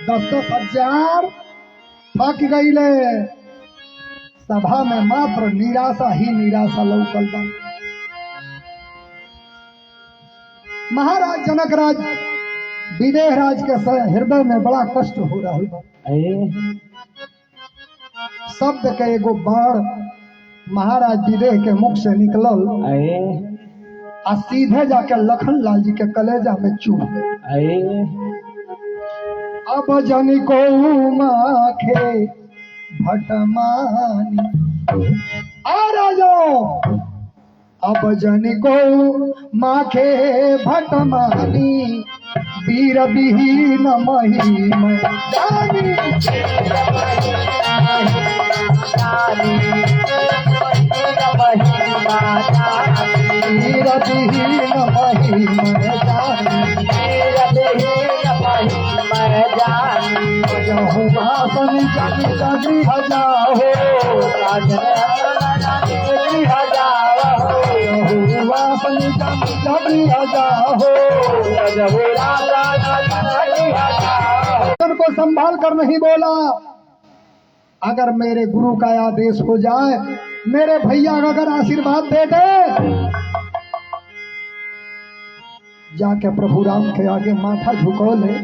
10-10 हजार थक गईले। सभा में मात्र निराशा ही निराशा लौकल बा। महाराज जनक राज विदेह राज के हृदय में बड़ा कष्ट हो रहा बा। शब्द के एगो बाण महाराज विदेह के मुख से निकलल आ सीधे जाके लखन लाल जी के कलेजा में चुभ गए। अब जन को माखे भटमानी आ राजो, अब जन को माखे भटमानी, वीर विहीन महिम जानी, वीर विहीन महिम जानी, जहु भाषण जगि हजाओ, जहु भाषण जगि हजाओ, को संभाल कर नहीं बोला। अगर मेरे गुरु का आदेश हो जाए, मेरे भैया अगर आशीर्वाद दे दे, जाके प्रभु राम के आगे माथा झुको ले।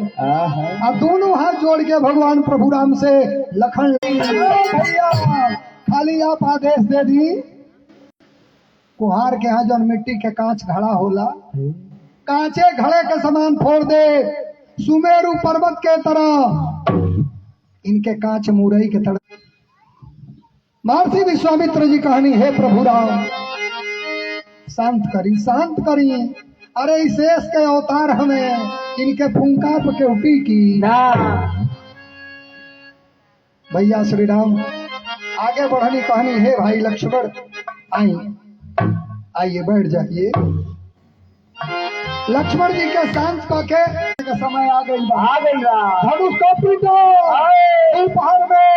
अब दोनों हाथ जोड़ के भगवान प्रभु राम से लखन, भैया खाली आप आदेश दे दी, कुहार के यहाँ जो मिट्टी के कांच घड़ा होला, कांचे घड़े के समान फोड़ दे, सुमेरु पर्वत के तरह इनके कांच मुरई के तरह। महर्षि विश्वामित्र जी कहानी, हे प्रभु राम शांत करी, शांत करी। अरे इस शेष के अवतार हमें, इनके फुंकार पे उठी की। भैया श्री राम आगे बढ़नी कहानी है भाई लक्ष्मण आई आइए बैठ जाइए। लक्ष्मण जी के शांत के समय आ गई धनुष को पीटो दोपहर में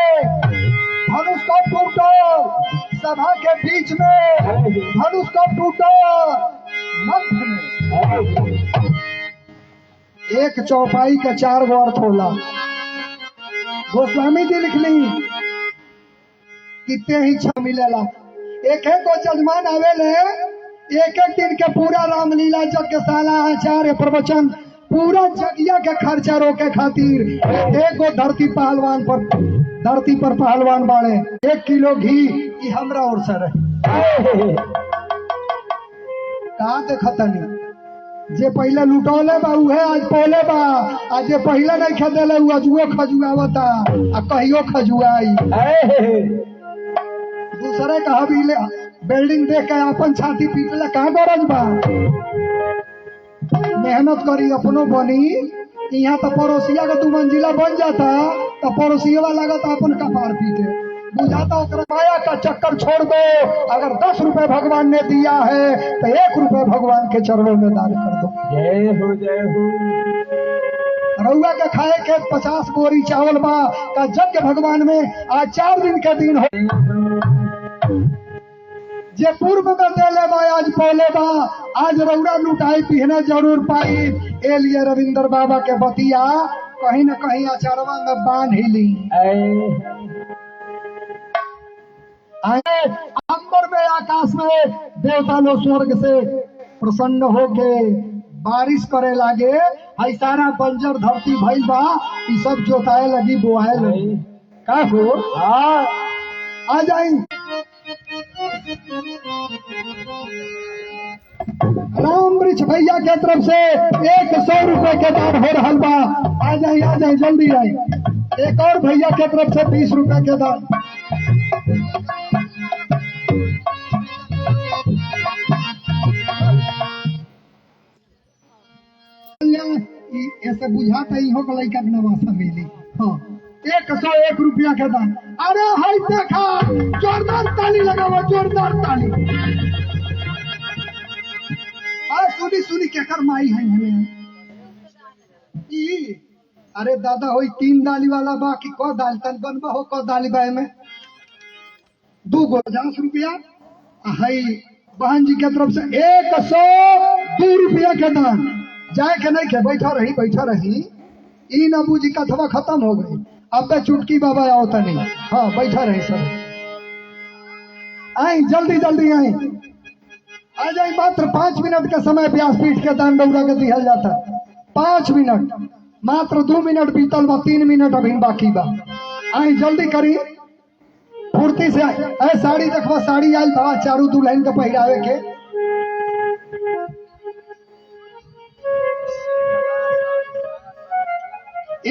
धनुष को टूटो सभा के बीच में धनुष को टूटो मध्य में। एक चौपाई के 4 गो अर्थ होला। गोस्वामी जी लिख ली कितने ही छा मिलेला। एक एक को जजमान आवेले एक एक दिन के पूरा रामलीला यज्ञशाला आचार्य प्रवचन पूरा जगिया के खर्चा रोके खातिर एक गो धरती पर पहलवान बाड़े 1 किलो घी ई हमरा और सर का देखतनी जे पहले लुटौले बा उहे आज पौले बा आ जे पहले नहीं खदेले उ अजुओ खजुआवता आ कहियो खजुआई। दूसरे का हबीले बिल्डिंग देख के अपन छाती पीटले का गरज बा। मेहनत करी अपनो बनी यहाँ तो पड़ोसिया का 2 मंजिला बन जाता तो पड़ोसिया लागत अपन कपार पीटे बुझाता ओकरा माया का चक्कर छोड़ दो। अगर 10 रुपए भगवान ने दिया है तो 1 रुपए भगवान के चरणों में दान कर दो। जय हो जय हो। रउआ के खाए के 50 बोरी चावल बा का यज्ञ भगवान में आज 4 दिन के दिन हो जे पूर्व में देले बा आज पहले बा आज रउरा लुटाई पीहने जरूर पाई। ए लिए रविंद्र बाबा के बतिया कहीं न कहीं अचारवा में बांध ही ली। अंबर में आकाश में देवता लोग स्वर्ग से प्रसन्न होके बारिश करे लागे। आई सारा बंजर धरती भइल बा ई सब जोताए लगी बोआए लगी का हो। आ जाई राम वृक्ष भैया के तरफ से 100 रुपए के दान हो रहा बा। आ जाए जल्दी आई। एक और भैया के तरफ से 20 रुपए के दान। ऐसे बुझाता ही हो लड़का के नवासा मिली। हाँ 101 रुपया के दान। अरे हाय देखा जोरदार ताली लगाओ जोरदार ताली। सुनी के कर माई है हमें अरे दादा होई 3 दाली वाला बाकी को दाल तन बनबा हो को दाली बाय में 2 गो 50 रुपया। हाई बहन जी के तरफ से 102 रुपया के दान। जाए के नहीं के बैठा रही ई ना बूझी कथवा खत्म हो गई। अब तो चुटकी बाबा आओ तनी। हाँ बैठा रही सब आई जल्दी आई आ जाए। मात्र 5 मिनट के समय व्यासपीठ के दान दौरा के दिया जाता। 5 मिनट मात्र 2 मिनट बीतल बा 3 मिनट अभी बाकी बा। आई जल्दी करी फुर्ती से आई। साड़ी देखवा साड़ी आयल बा चारू दुल्हन के पहरावे के।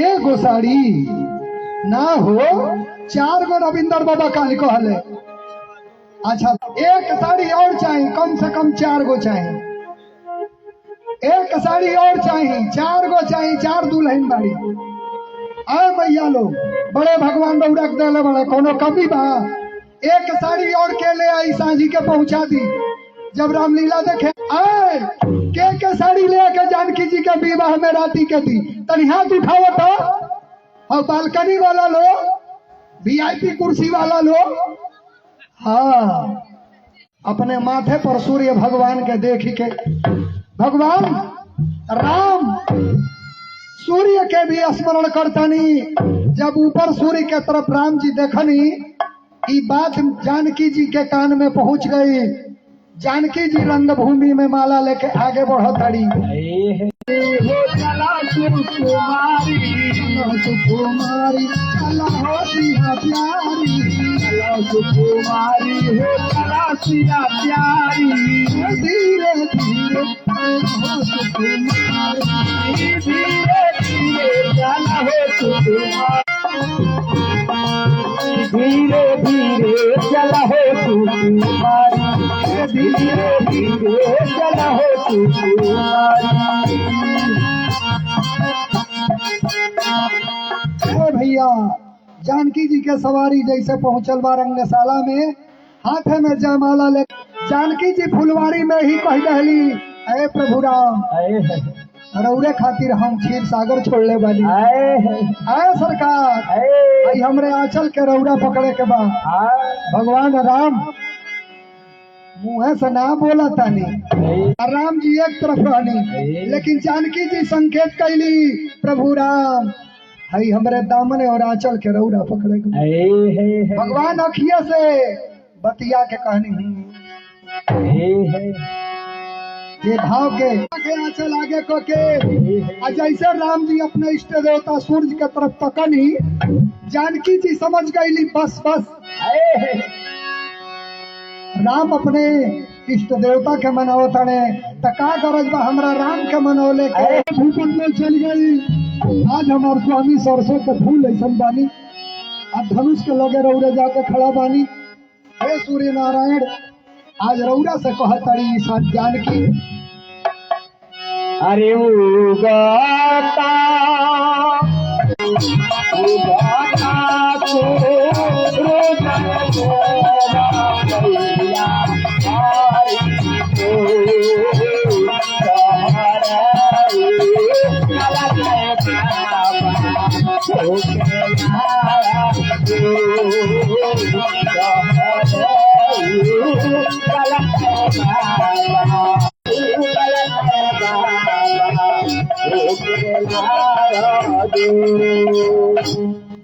एगो साड़ी ना हो 4 गो रविंदर बाबा काली को हले। अच्छा एक साड़ी और चाहिए कम से कम 4 गो चाहिए। एक साड़ी और चाहिए 4 गो चाहिए 4 दुल्हन बाड़ी। आए भैया लोग बड़े भगवान दौड़ा के देले बड़े कोनो कमी बा। एक साड़ी और के ले आई सांझी के पहुंचा दी। जब रामलीला देखे आए के साड़ी ले के जानकी जी के विवाह में राती के दी तनी हाथ उठाओ तो। और बालकनी वाला लो VIP कुर्सी वाला लो। हाँ अपने माथे पर सूर्य भगवान के देखी के भगवान राम सूर्य के भी स्मरण करतनी। जब ऊपर सूर्य के तरफ राम जी देखनी ये बात जानकी जी के कान में पहुंच गई। जानकी जी रंगभूमि में माला लेके आगे बढ़तड़ी। सुकुमारी अल्लाह सिया प्यारी सुकुमारी हो चला सिया प्यारी धीरे धीरे सुकुमारी धीरे धीरे जाना हो सुकुमारी धीरे धीरे चला हो सुकुमारी धीरे धीरे चला हो सुकुमारी। भैया जानकी जी के सवारी जैसे पहुंचल बा रंगशाला में, हाथे में जयमाला ले जानकी जी फुलवारी में ही कह दहली, अरे प्रभु राम रौरे खातिर हम क्षीर सागर छोड़ले बानी, अरे सरकार आई हमरे आंचल के रौरा पकड़े के बा। भगवान राम मुँह से ना बोला तानी, राम जी एक तरफ रहनी, लेकिन जानकी जी संकेत कैली, प्रभु राम हई हमरे दामने और आंचल के रौरा पकड़े के। भगवान अखिया से बतिया के कहनी ये भाव के आंचल आगे को के जैसे राम जी अपने इष्ट देवता सूर्य के तरफ तकनी, जानकी जी समझ गईली बस बस राम अपने इष्ट देवता के मनावतने तका गरज बा हमरा राम के मनौले के। भूपत में चल गई, आज हमार स्वामी सरसों के फूल ऐसन बानी, अब धनुष के लगे रौरे जाके खड़ा बानी। हे सूर्य नारायण आज रौरा से कहतरी जानकी, अरे उगाता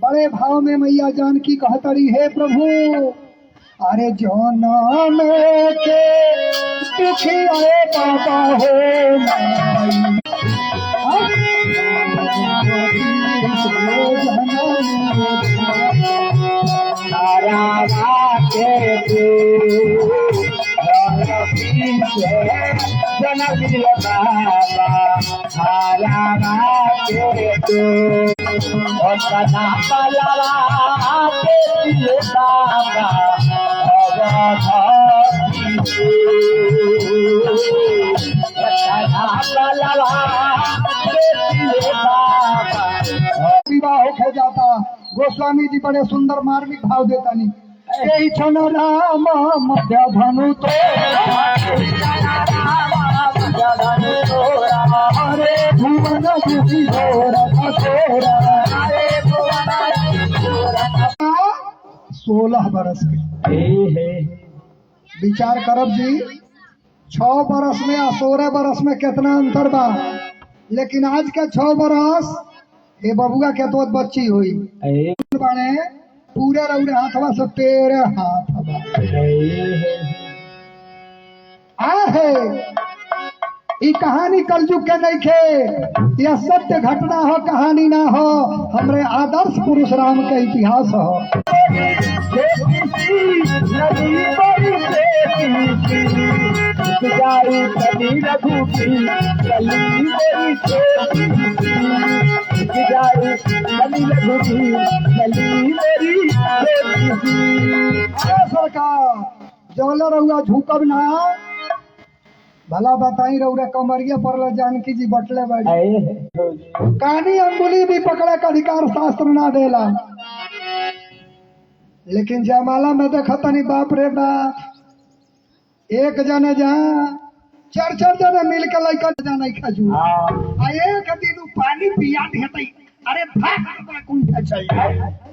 बड़े भाव में मैया जानकी कहतरी, हे प्रभु अरे जौना में के दुखियाए बाबा हो विवाह हो जाता। गोस्वामी जी बड़े सुंदर मार्मिक भाव देता नहीं, क्षण राम मध्य धनु तो अरे भुवन 16 बरस के विचार करब जी, 6 बरस में और 16 बरस में कितना अंतर बा। लेकिन आज के 6 बरस ये बबुआ के तो बच्ची हुई बने पूरे रौरे हाथवा से तेरे हाथ है। ई कहानी कलयुग के नहीं खे, यह सत्य घटना हो, कहानी ना हो, हमरे आदर्श पुरुष राम के इतिहास हो। सरकार जौले रहुआ झुकब ना, भला बताई रौरा कमरिया पर जानकी जी बटले बड़ी कहानी अंगुली भी पकड़े का अधिकार शास्त्र ना देला। लेकिन जयमाला में देखा तनी बाप रे बाप, एक जने जहाँ 4 जने मिल के लड़का जाना खजू एक दिन पानी पिया देते, अरे भाग चाहिए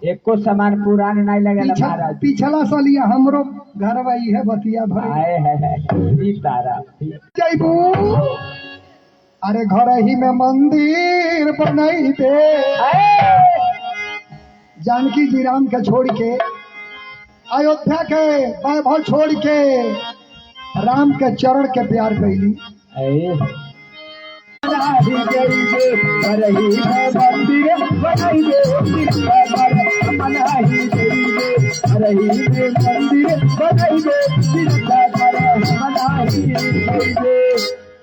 एको सामान पुरान नहीं लगेला महाराज। पिछला सालिया हमरो घर भाई है बतिया भाई जयबू, अरे घर ही में मंदिर बनाई दे। जानकी जी राम के छोड़ के, अयोध्या के वैभव छोड़ के राम के चरण के प्यार कैली।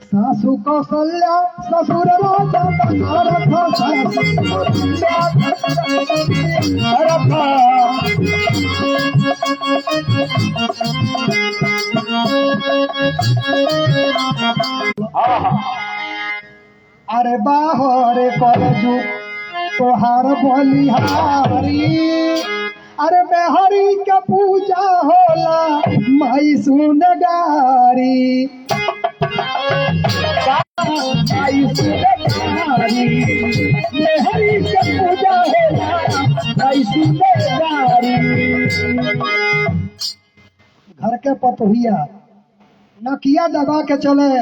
सासू कौशल्या ससुर अरे बाहर करजू तोहार बलिहारी। अरे मेहरी के पूजा होला माई सुनगारी। माई सुनगारी, मेहरी के पूजा होला माई सुनगारी। घर के पतोहिया नकिया दबा के चले,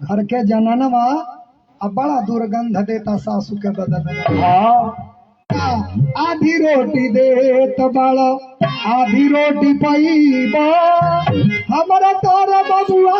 घर के जननवा अब बड़ा दुर्गंध देता सासू के बदन में। हाँ आधी रोटी देत बड़ा आधी रोटी पैबा, हमारा तोरा बबुआ